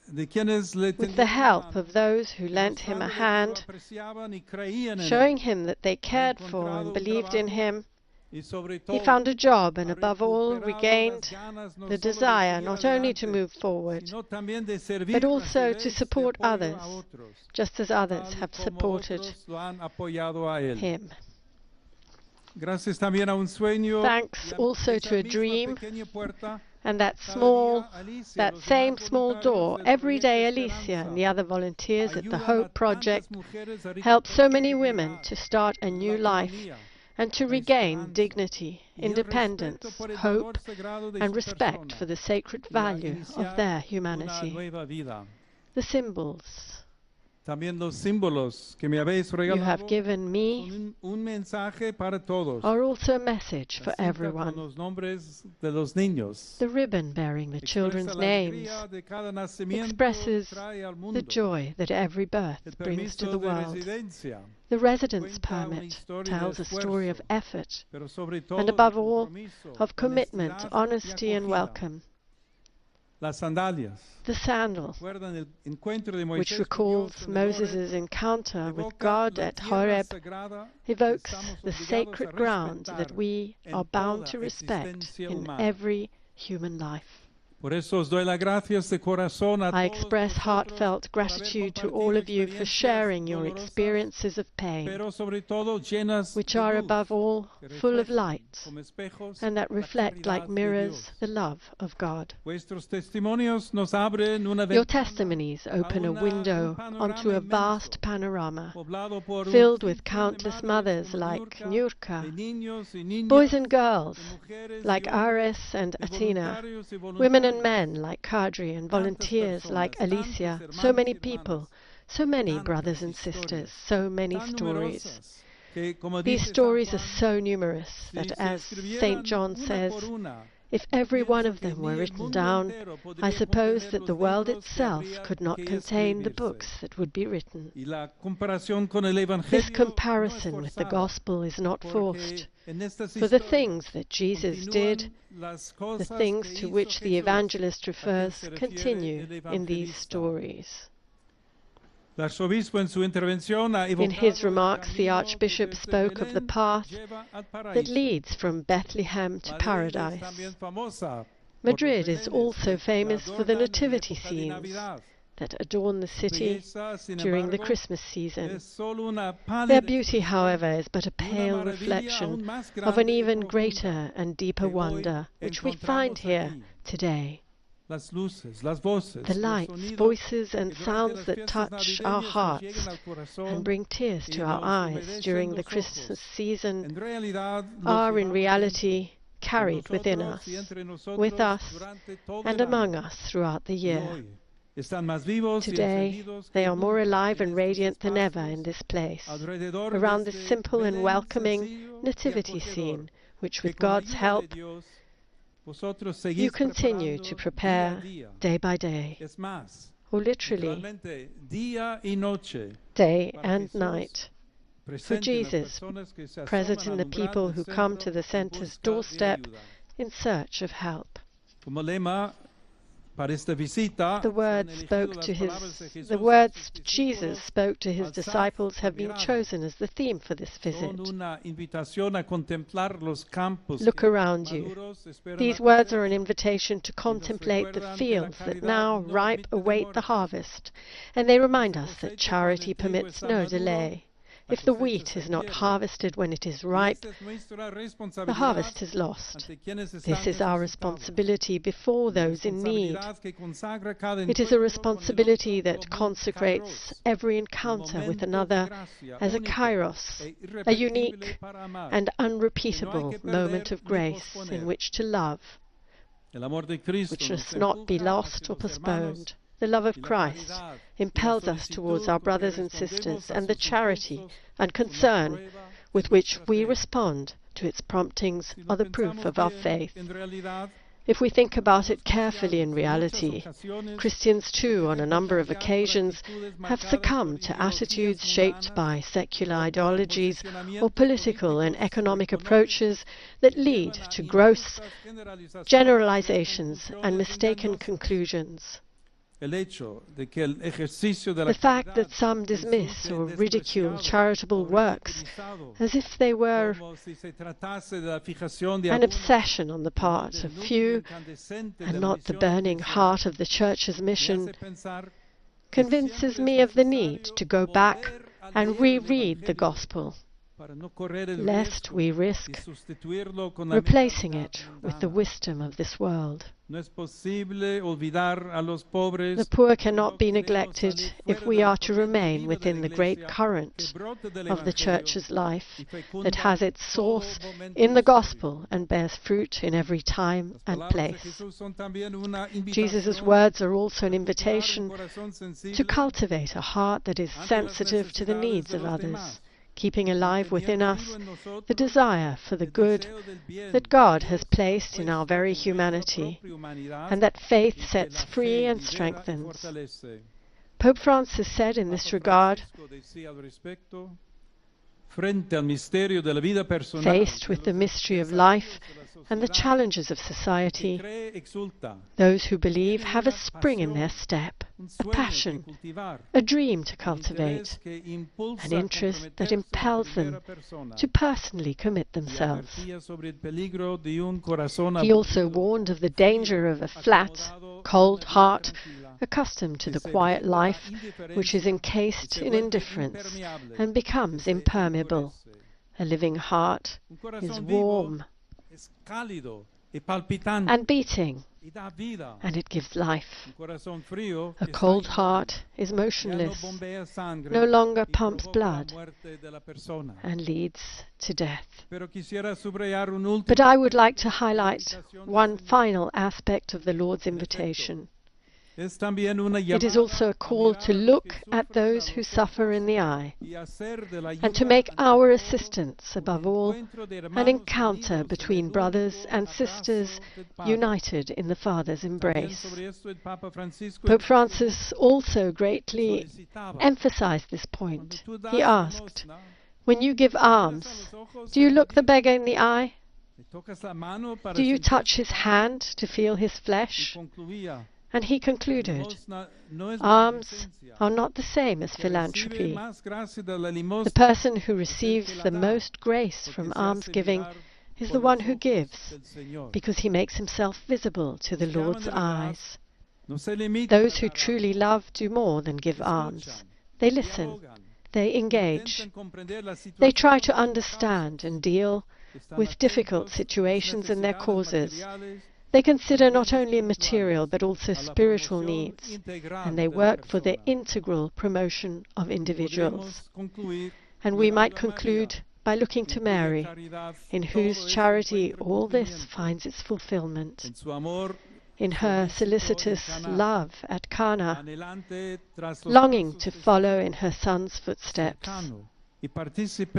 de quienes le With the tendieron la help mano, of those who lent him a demostrándole que lo hand, apreciaban y creían en showing él, him that they cared for encontrado and un believed in trabajo him, y sobre he todo found a job and ha above all recuperado regained las ganas no the solo de desire seguir not only to adelante, move forward, sino también de servir but a also to través de support apoyo others, a otros, just as others tal have como supported otros lo han apoyado a él. him. Gracias también a un sueño Thanks y a also esa to a misma dream pequeña puerta, and that cada small, día Alicia, that los same demás small voluntarios door, del every day Proyecto Alicia Esperanza and the other volunteers at the ayudan a Hope tantas Project mujeres a help so recuperar many la women dignidad, to start a new la life autonomía, and to la regain esperanza dignity, y el independence, respeto por el hope, valor sagrado de and su respect persona for the sacred y a value iniciar of their una humanity. nueva vida. The symbols También los símbolos que me habéis you have regalado given me son un mensaje para todos. are also a message for La cinta con everyone. los nombres de los niños The ribbon bearing the expresa children's la names alegría de cada nacimiento expresses trae al the mundo. joy that every birth El brings to permiso the de world. residencia, The residence cuenta una permit historia de tells a story of esfuerzo, effort, pero sobre todo and de above all, compromiso, of commitment, honestidad y honesty, and acogida. welcome. Las sandalias The sandal, recuerdan el encuentro de which Moisés con recalls Dios en el Horeb, Moses' encounter with evoca God la at tierra Horeb, sagrada evokes estamos the obligados sacred a ground that respetar we en are bound toda to respect existencia in humana. every human life. Por eso os doy las gracias de corazón a I todos express vosotros heartfelt por haber gratitude to compartido all of you for experiencias sharing your dolorosas, experiences of pain, pero sobre todo llenas which de are luz, above all que full of reflejan light, como espejos and that la reflect like caridad de mirrors Dios. the love of God. Vuestros testimonios nos abren una Your ventana testimonies open a window onto a vast panorama poblado por un filled with sinfín de countless madres mothers como like Niurka, de Nyurka, niños y niñas, boys and girls de mujeres like y hombres, Ares and de Athena, voluntarios y women and voluntarias, men like Kadri and tantas volunteers like personas, Alicia, tantos so hermanos many y people, hermanas, so many tantas brothers and historias, sisters, so many tan stories. numerosas, que, como These dice San stories are Juan, so numerous si that, se as escribieran St. John una says, por una, if every one pienso of que them ni were el written mundo down, entero podría I suppose contener that the los world libros que itself habría could not que contain the escribirse. books that would be written. Y la comparación con el This Evangelio comparison no es with the forzada, gospel is not porque forced, en estas for the historias things that Jesus did, continúan las the cosas things que to hizo which the Jesús, evangelist a quien refers, se refiere continue el in these evangelista. stories. El arzobispo en su intervención ha In his evocado el remarks, the camino Archbishop que desde spoke of the Belén path lleva al that paraíso. leads from Bethlehem to Madrid es paradise. también famosa por Madrid los is belenes also que famous for the adornan en nativity época de scenes Navidad. that adorn the city Belleza, sin during the embargo, Christmas season. es solo una Their pálida beauty, however, is but a de una pale maravilla reflection aún más of an grande y even profunda greater and deeper que hoy wonder, which we find encontramos here aquí. today. Las luces, las voces, The los lights, sonidos voices, and que durante sounds las that fiestas touch our navideñas hearts nos llegan al corazón and bring tears y to our nos eyes humedecen during the los Christmas ojos. season En realidad, los are in llevamos reality con carried within nosotros us, y entre nosotros with us, durante todo and el among año. us throughout the Y year. hoy están más vivos y Today, encendidos they que are more nunca alive en and estos radiant than ever espacios in this place, alrededor de around this este simple and Belén welcoming sencillo y nativity acogedor, scene, which que with con la God's ayuda de help, Dios, vosotros seguís you continue to preparando prepare día a día. day by day, Es más, or literally literalmente día y noche, day para and Jesús, night, for presente en las Jesus, personas que se present asoman in al the umbral people del who come centro to the en center's busca de doorstep ayuda. in search of help. Como lema para esta visita, The se han words elegido spoke las to palabras de his, Jesús the a words sus Jesus discípulos. spoke to his Alzad disciples la have been mirada. chosen as the theme for this visit. Son una invitación a contemplar los campos Look que around you. maduros esperan These la words are cosecha. an invitation to contemplate the fields that now ripe await the harvest, and they remind us that charity permits no delay. If the wheat is not harvested when it is ripe, the harvest is lost. This is our responsibility before those in need. It is a responsibility that consecrates every encounter with another as a kairos, a unique and unrepeatable moment of grace in which to love, which must not be lost or postponed. The love of Christ impels us towards our brothers and sisters, and the charity and concern with which we respond to its promptings are the proof of our faith. If we think about it carefully in reality, Christians too, on a number of occasions, have succumbed to attitudes shaped by secular ideologies or political and economic approaches that lead to gross generalizations and mistaken conclusions. The fact that some dismiss or ridicule charitable works as if they were an obsession on the part of few and not the burning heart of the Church's mission convinces me of the need to go back and reread the Gospel, lest we risk replacing it with the wisdom of this world. The poor cannot be neglected if we are to remain within the great current of the Church's life that has its source in the Gospel and bears fruit in every time and place. Jesus' words are also an invitation to cultivate a heart that is sensitive to the needs of others, keeping alive within us the desire for the good that God has placed in our very humanity, and that faith sets free and strengthens. Pope Francis said in this regard, faced with the mystery of life and the challenges of society, those who believe have a spring in their step, a passion, a dream to cultivate, an interest that impels them to personally commit themselves. He also warned of the danger of a flat, cold heart, accustomed to the quiet life, which is encased in indifference and becomes impermeable. A living heart is warm and beating, and it gives life. A cold heart is motionless, no longer pumps blood, and leads to death. But I would like to highlight one final aspect of the Lord's invitation. It is also a call to look at those who suffer in the eye, and to make our assistance, above all, an encounter between brothers and sisters united in the Father's embrace. Pope Francis also greatly emphasized this point. He asked, "When you give alms, do you look the beggar in the eye? Do you touch his hand to feel his flesh?" And he concluded, alms are not the same as philanthropy. The person who receives the most grace from almsgiving is the one who gives, because he makes himself visible to the Lord's eyes. Those who truly love do more than give alms. They listen, they engage, they try to understand and deal with difficult situations and their causes. They consider not only material but also spiritual needs, and they work for the integral promotion of individuals. And we might conclude by looking to Mary, in whose charity all this finds its fulfillment. In her solicitous love at Cana, longing to follow in her son's footsteps,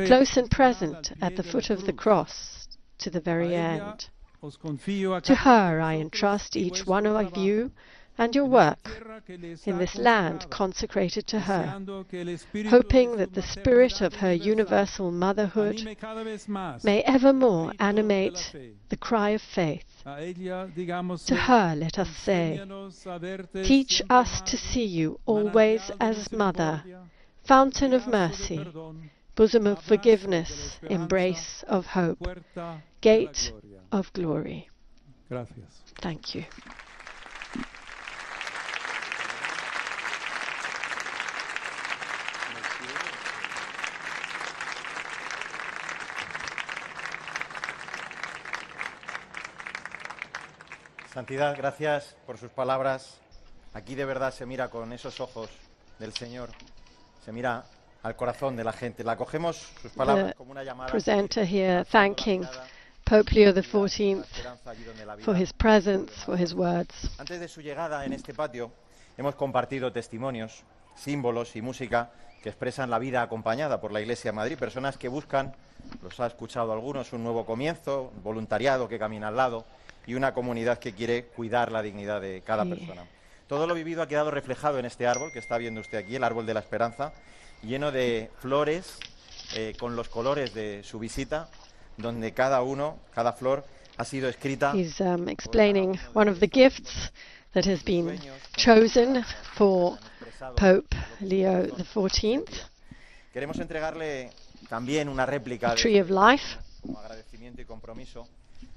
close and present at the foot of the cross to the very end. To her I entrust each one of you and your work in this land consecrated to her, hoping that the spirit of her universal motherhood may evermore animate the cry of faith. To her let us say, "Teach us to see you always as Mother, fountain of mercy, bosom of forgiveness, embrace of hope, gate of glory." Thank you. Santidad, gracias por sus palabras. Aquí de verdad se mira con esos ojos del Señor, se mira al corazón de la gente. La cogemos sus palabras como una llamada. Presenter here thanking Pope Leo XIV for his presence, for his words. Antes de su llegada en este patio hemos compartido testimonios, símbolos y música que expresan la vida acompañada por la Iglesia de Madrid, personas que buscan, los ha escuchado algunos, un nuevo comienzo, voluntariado que camina al lado y una comunidad que quiere cuidar la dignidad de cada persona. Todo lo vivido ha quedado reflejado en este árbol que está viendo usted aquí, el árbol de la esperanza, lleno de flores con los colores de su visita, donde cada flor ha sido escrita. He's explaining one of the gifts that has been chosen for Pope Leo XIV. Queremos entregarle también una réplica Tree of Life, como agradecimiento y compromiso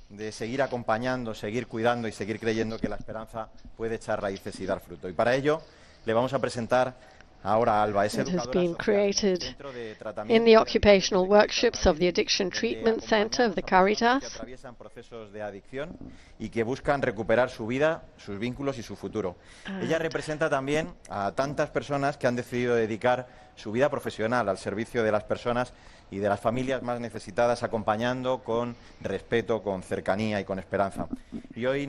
de seguir acompañando, seguir cuidando y seguir creyendo que la esperanza puede echar raíces y dar fruto. Y para ello le vamos a presentar ahora a Alba. Es that has educadora been social created del Centro de in Tratamiento the occupational workshops of the Addiction Treatment Center of the que Caritas. atraviesan procesos de adicción y que buscan recuperar su vida, sus vínculos y su futuro. Ella representa también a tantas personas que han decidido dedicar su vida profesional al servicio de las personas y de las familias más necesitadas, acompañando con respeto, con cercanía y con esperanza. Y hoy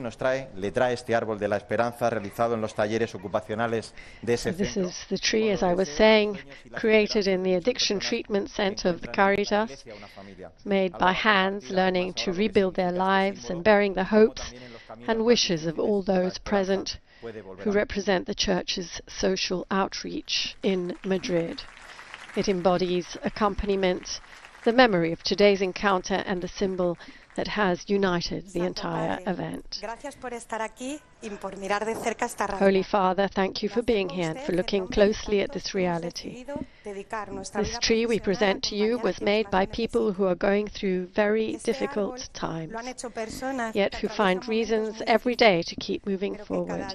le trae este árbol de la esperanza realizado en los talleres ocupacionales de ese This centro. is the tree, as I was saying, created in the Addiction Treatment Center of the Caritas, made by hands learning to rebuild their lives and bearing the hopes and wishes of all those present who represent the Church's social outreach in Madrid. It embodies accompaniment, the memory of today's encounter, and the symbol that has united the entire event. Gracias por estar aquí y por mirar de cerca esta realidad. Holy Father, thank you for being here and for looking closely at this reality. This tree we present to you was made by people who are going through very difficult times, yet who find reasons every day to keep moving forward.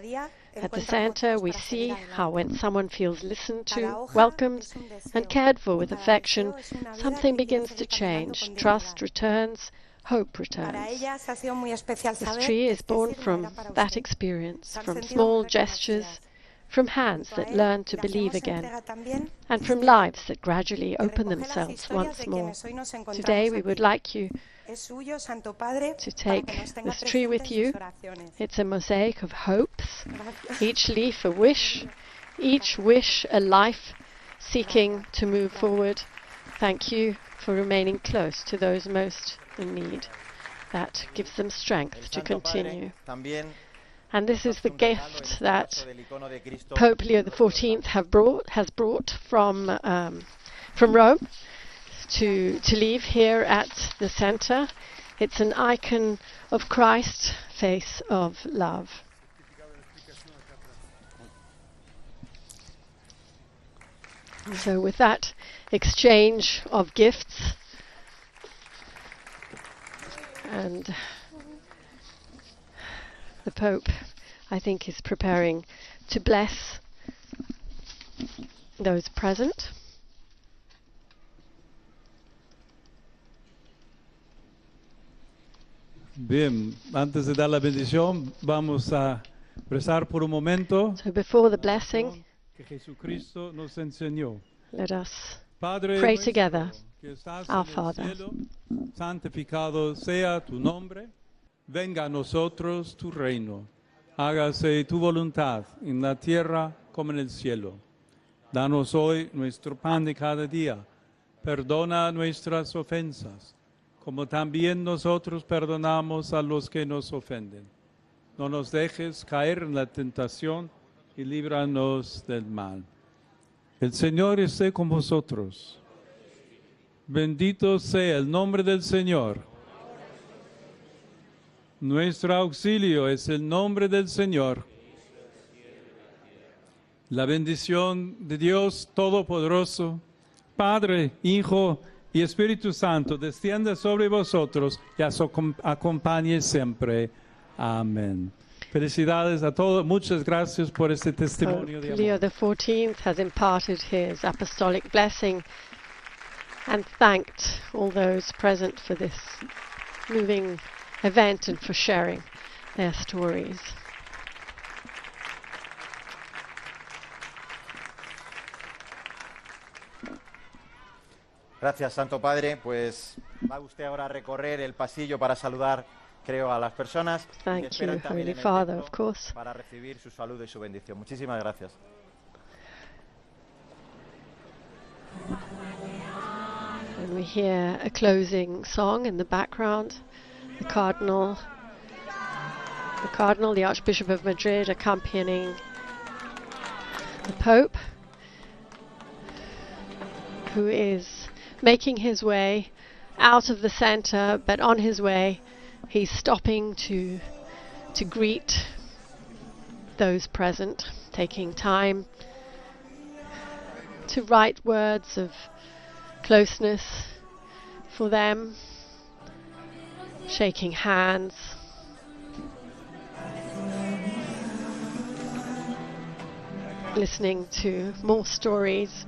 At the center, we see how when someone feels listened to, welcomed, and cared for with affection, something begins to change. Trust returns, hope returns. This tree is born from that experience, from small gestures, from hands that learn to believe again, and from lives that gradually open themselves once more. Today we would like you to take this tree with you. It's a mosaic of hopes, each leaf a wish, each wish a life seeking to move forward. Thank you for remaining close to those most in need. That gives them strength to continue. And this is the gift that Pope Leo XIV has brought from Rome to leave here at the center. It's an icon of Christ, face of love. So with that exchange of gifts, and the Pope, I think, is preparing to bless those present. Bien, antes de dar la bendición, vamos a rezar por un momento. So before the blessing, Que Jesucristo nos enseñó. let us Padre pray nuestro, together. que estás Our en el Father. cielo, santificado sea tu nombre, venga a nosotros tu reino, hágase tu voluntad en la tierra como en el cielo. Danos hoy nuestro pan de cada día, perdona nuestras ofensas, como también nosotros perdonamos a los que nos ofenden. No nos dejes caer en la tentación y líbranos del mal. El Señor esté con vosotros. Bendito sea el nombre del Señor. Nuestro auxilio es el nombre del Señor. La bendición de Dios Todopoderoso, Padre, Hijo y Espíritu Santo, descienda sobre vosotros y os acompañe siempre. Amén. Felicidades a todos. Muchas gracias por este testimonio de Pope Leo amor. XIV has imparted his apostolic blessing and thanked all those present for this moving event and for sharing their stories. Gracias, Santo Padre. Pues va usted ahora a recorrer el pasillo para saludar, creo, a las personas que Thank esperan you, también Holy en el Father, templo of course. para recibir su saludo y su bendición. Muchísimas gracias. And we hear a closing song in the background. The Cardinal, the Archbishop of Madrid, accompanying the Pope, who is making his way out of the center, but on his way he's stopping to greet those present, taking time to write words of closeness for them, shaking hands, listening to more stories.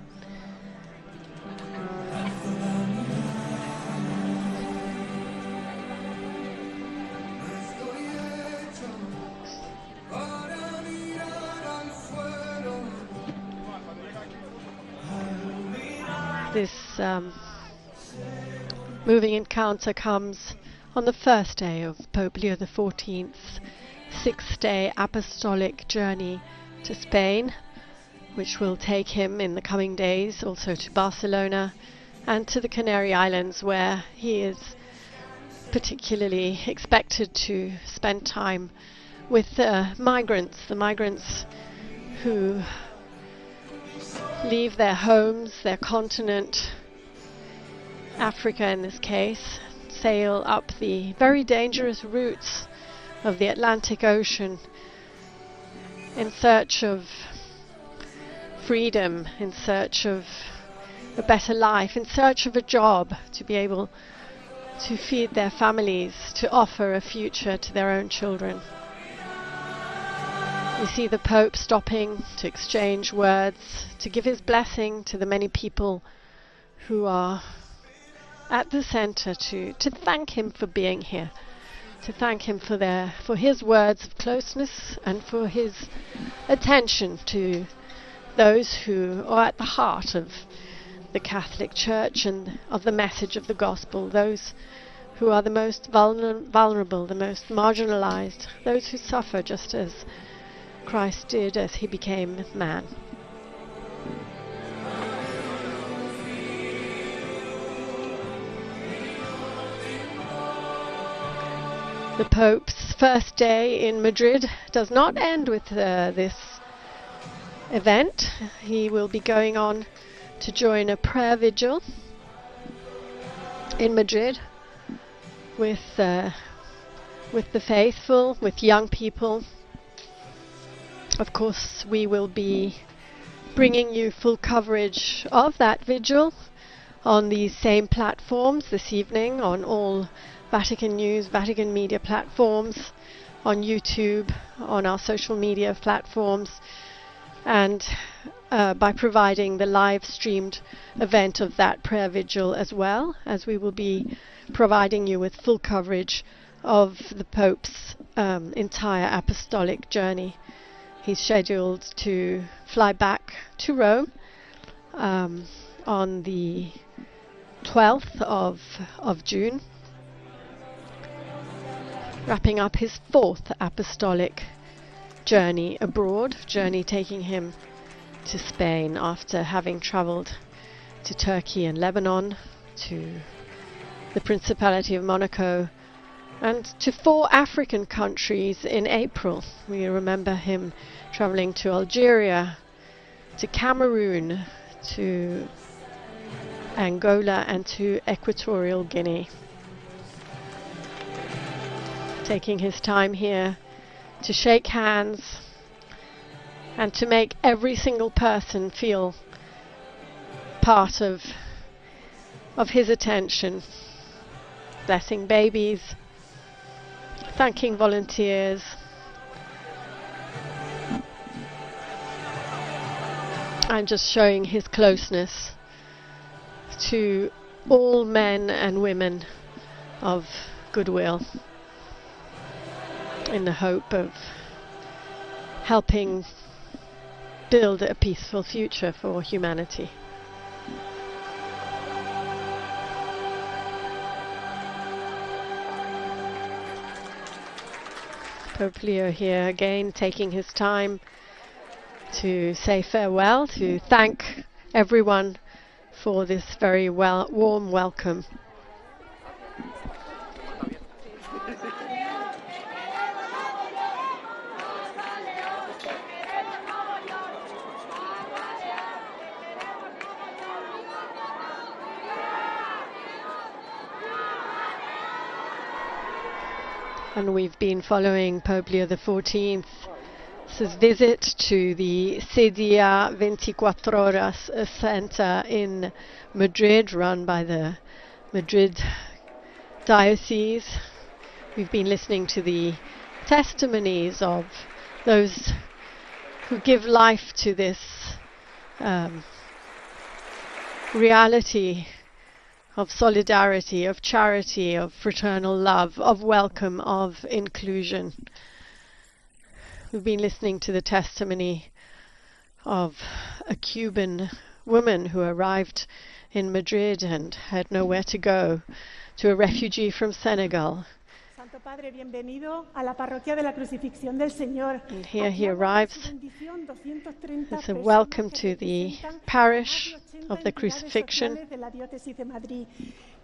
This moving encounter comes on the first day of Pope Leo XIV's 6-day apostolic journey to Spain, which will take him in the coming days also to Barcelona and to the Canary Islands, where he is particularly expected to spend time with the migrants who leave their homes, their continent, Africa in this case, sail up the very dangerous routes of the Atlantic Ocean in search of freedom, in search of a better life, in search of a job, to be able to feed their families, to offer a future to their own children. We see the Pope stopping to exchange words, to give his blessing to the many people who are at the center, to thank him for being here, to thank him for his words of closeness and for his attention to those who are at the heart of the Catholic Church and of the message of the gospel, those who are the most vulnerable, the most marginalized, those who suffer just as Christ did as he became man. The Pope's first day in Madrid does not end with this event. He will be going on to join a prayer vigil in Madrid with the faithful, with young people. Of course, we will be bringing you full coverage of that vigil on these same platforms this evening, on all Vatican News, Vatican Media platforms, on YouTube, on our social media platforms, and by providing the live streamed event of that prayer vigil, as well as we will be providing you with full coverage of the Pope's entire apostolic journey. He's scheduled to fly back to Rome on the 12th of June, wrapping up his fourth apostolic journey abroad, journey taking him to Spain after having traveled to Turkey and Lebanon, to the Principality of Monaco, and to 4 African countries in April. We remember him traveling to Algeria, to Cameroon, to Angola, and to Equatorial Guinea. Taking his time here to shake hands and to make every single person feel part of his attention, blessing babies, thanking volunteers, and just showing his closeness to all men and women of goodwill, in the hope of helping build a peaceful future for humanity. Pope Leo here again, taking his time to say farewell, to thank everyone for this very warm welcome. And we've been following Pope Leo XIV's visit to the CEDIA 24 Horas Center in Madrid, run by the Madrid Diocese. We've been listening to the testimonies of those who give life to this reality of solidarity, of charity, of fraternal love, of welcome, of inclusion. We've been listening to the testimony of a Cuban woman who arrived in Madrid and had nowhere to go, to a refugee from Senegal. Santo Padre, bienvenido a la parroquia de la Crucifixión del Señor. And here he arrives. It's a welcome to the parish of the Crucifixion.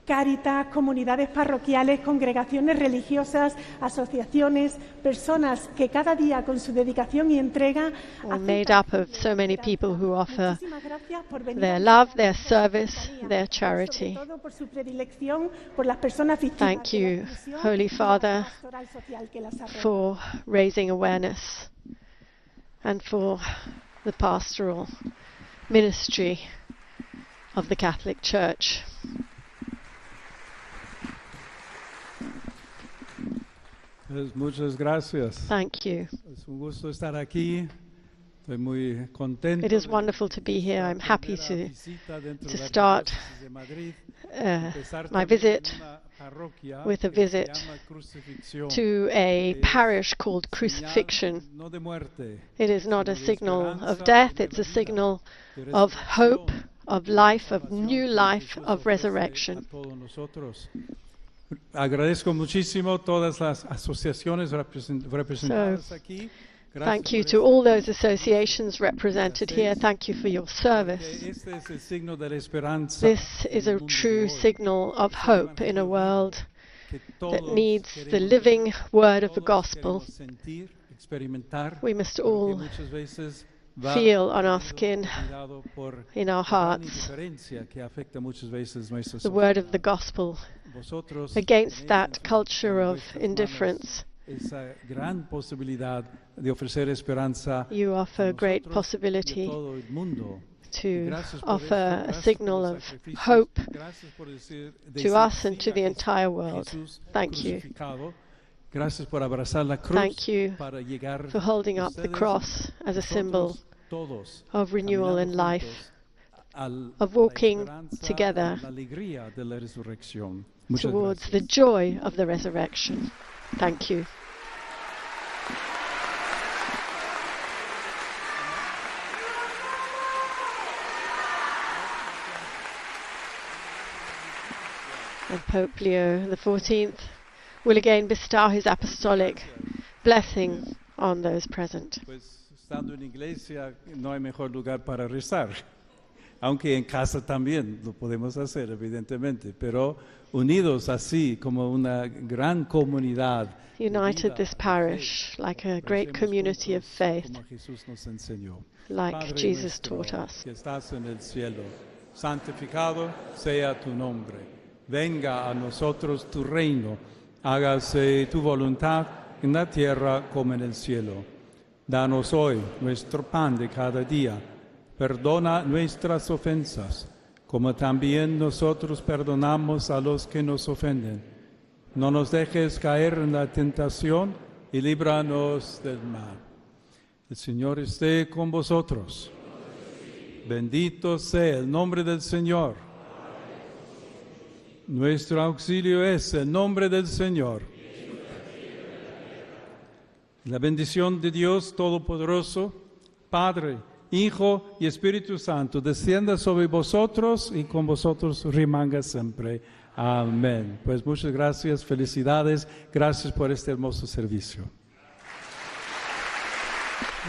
Cáritas, comunidades parroquiales, congregaciones religiosas, asociaciones, personas que cada día con su dedicación y entrega all made up of so many people who offer their love, their service, their charity. todo por su predilección por las personas víctimas Thank de la you, exclusión Holy y de la Father, pastoral social que las arropa. for raising awareness and for the pastoral ministry of the Catholic Church. Pues muchas gracias. Thank you. Es un gusto estar aquí. Estoy muy contento. It is wonderful to be here. I'm happy to start my visit with a visit to a parish called Crucifixion. It is not a signal of death, it's a signal of hope, of life, of new life, of resurrection. Agradezco muchísimo todas las asociaciones representadas aquí. Thank you to all those associations represented here. Thank you for your service. This is a true signal of hope in a world that needs the living word of the gospel. We must all feel on our skin, in our hearts, the word of the gospel against that culture of indifference. Esa gran posibilidad de ofrecer esperanza. You offer great possibility to offer a signal of hope to us and to the entire world. Thank you. Thank you for holding up the cross as a symbol of renewal and life, of walking together towards the joy of the resurrection. Thank you. And Pope Leo XIV will again bestow his apostolic blessing on those present. Pues estando en iglesia no hay mejor lugar para rezar, aunque en casa también lo podemos hacer evidentemente, pero unidos así como una gran comunidad. United this parish like a great community of faith, like Jesus taught us. Que estás en el cielo, santificado sea tu nombre. Venga a nosotros tu reino, hágase tu voluntad en la tierra como en el cielo. Danos hoy nuestro pan de cada día. Perdona nuestras ofensas, como también nosotros perdonamos a los que nos ofenden. No nos dejes caer en la tentación y líbranos del mal. El Señor esté con vosotros. Bendito sea el nombre del Señor. Nuestro auxilio es el nombre del Señor. La bendición de Dios Todopoderoso, Padre, Hijo y Espíritu Santo, descienda sobre vosotros y con vosotros remanga siempre. Amén. Pues muchas gracias, felicidades, gracias por este hermoso servicio.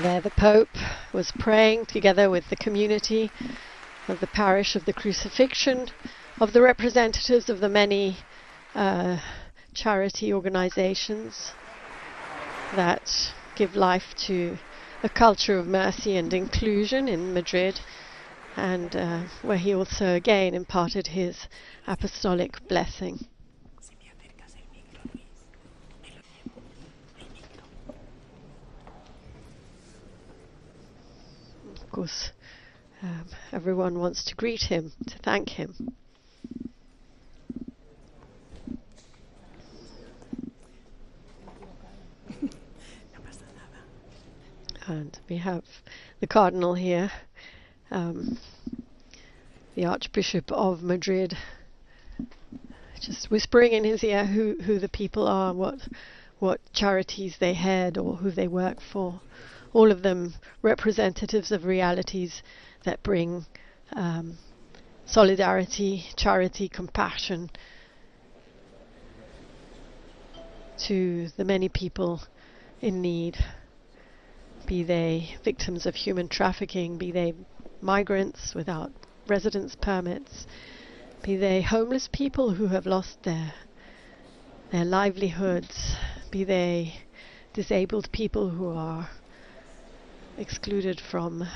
There the Pope was praying together with the community of the parish of the Crucifixion, of the representatives of the many charity organizations that give life to a culture of mercy and inclusion in Madrid, and where he also again imparted his apostolic blessing. Of course, everyone wants to greet him, to thank him. And we have the Cardinal here, the Archbishop of Madrid, just whispering in his ear who the people are, what charities they head or who they work for. All of them representatives of realities that bring solidarity, charity, compassion to the many people in need, be they victims of human trafficking, be they migrants without residence permits, be they homeless people who have lost their livelihoods, be they disabled people who are excluded from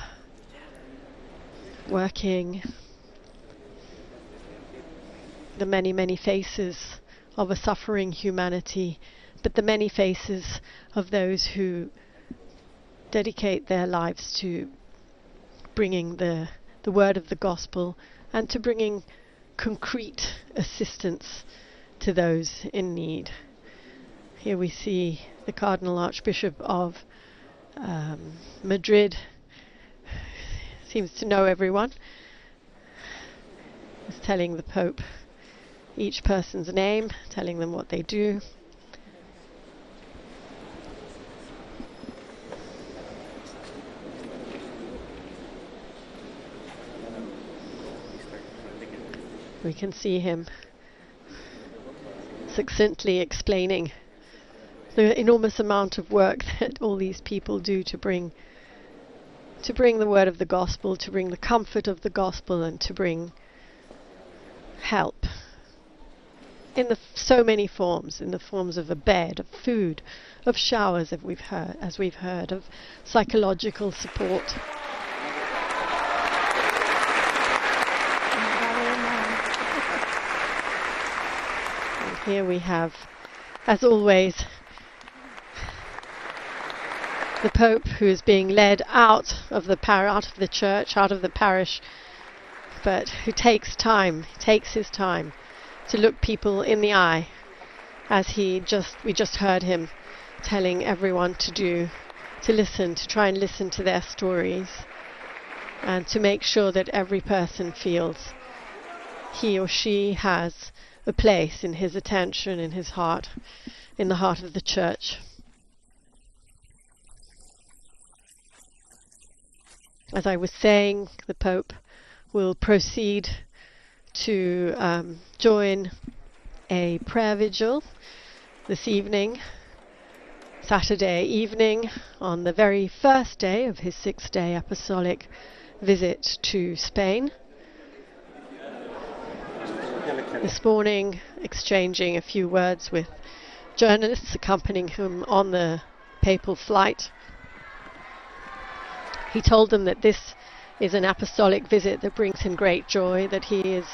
working, the many, many faces of a suffering humanity, but the many faces of those who dedicate their lives to bringing the word of the gospel and to bringing concrete assistance to those in need. Here we see the Cardinal Archbishop of Madrid, seems to know everyone, is telling the Pope each person's name, telling them what they do. We can see him succinctly explaining the enormous amount of work that all these people do to bring the word of the gospel, to bring the comfort of the gospel, and to bring help in so many forms, in the forms of a bed, of food, of showers, as we've heard, of psychological support. And here we have, as always, the Pope, who is being led out of the church, out of the parish, but who takes his time to look people in the eye, as we just heard him telling everyone to listen, to try and listen to their stories, and to make sure that every person feels he or she has a place in his attention, in his heart, in the heart of the church. As I was saying, the Pope will proceed to join a prayer vigil this evening, Saturday evening, on the very first day of his 6-day apostolic visit to Spain. This morning, exchanging a few words with journalists accompanying him on the papal flight, he told them that this is an apostolic visit that brings him great joy, that he is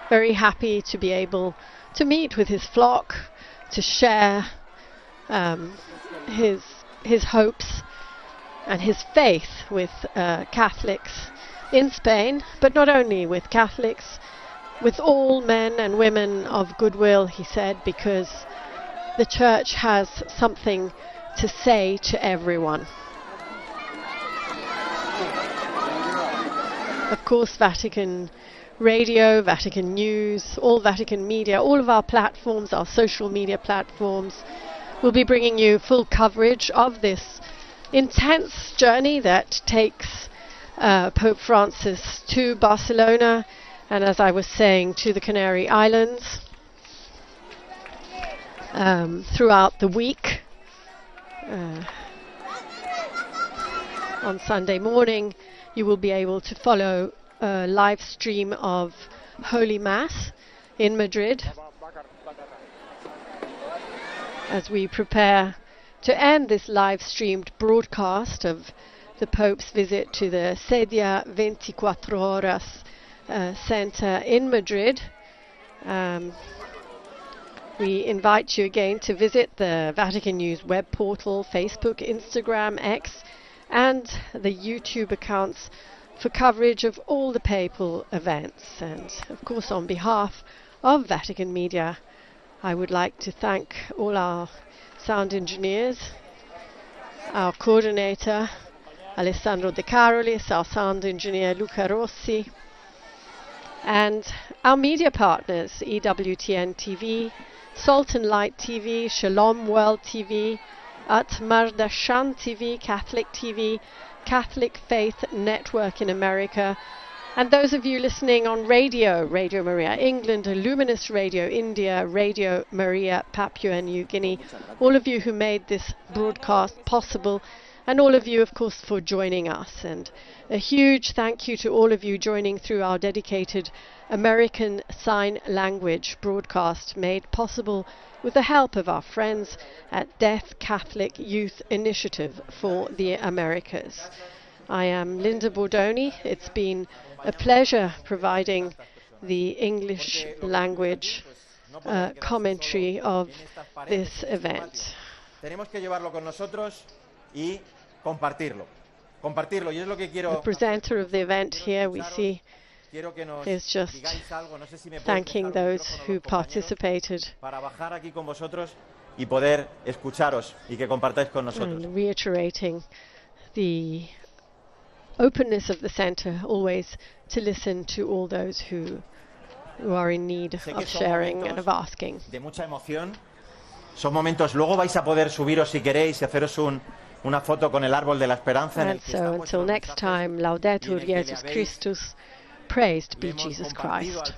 very happy to be able to meet with his flock, to share his hopes and his faith with Catholics in Spain, but not only with Catholics, with all men and women of goodwill, he said, because the Church has something to say to everyone. Of course, Vatican Radio, Vatican News, all Vatican media, all of our platforms, our social media platforms, will be bringing you full coverage of this intense journey that takes Pope Francis to Barcelona, and as I was saying, to the Canary Islands throughout the week. On Sunday morning, you will be able to follow a live stream of Holy Mass in Madrid as we prepare to end this live streamed broadcast of the Pope's visit to the CEDIA 24 Horas Center in Madrid. We invite you again to visit the Vatican News web portal, Facebook, Instagram, X, and the YouTube accounts for coverage of all the papal events. And of course, on behalf of Vatican Media, I would like to thank all our sound engineers, our coordinator Alessandro De Carolis, our sound engineer Luca Rossi, and our media partners, EWTN TV, Salt and Light TV, Shalom World TV, Atmardashan TV, Catholic TV, Catholic Faith Network in America, and those of you listening on Radio Maria England, Luminous Radio India, Radio Maria Papua New Guinea, all of you who made this broadcast possible, and all of you, of course, for joining us. And a huge thank you to all of you joining through our dedicated American Sign Language broadcast, made possible with the help of our friends at Deaf Catholic Youth Initiative for the Americas. I am Linda Bordoni. It's been a pleasure providing the English language commentary of this event. Tenemos que llevarlo con nosotros y compartirlo. Compartirlo, y es lo que quiero. The presenter of the event here we see is just thanking those who participated para bajar aquí con vosotros y poder escucharos y que compartáis con nosotros. and reiterating the openness of the center always to listen to all those who are in need of sharing and of asking. De mucha emoción. Son momentos, luego vais a poder subiros si queréis y haceros una foto con el árbol de la esperanza en el And que so until next time, Laudetur Jesus Christus, praised be Jesus Christ.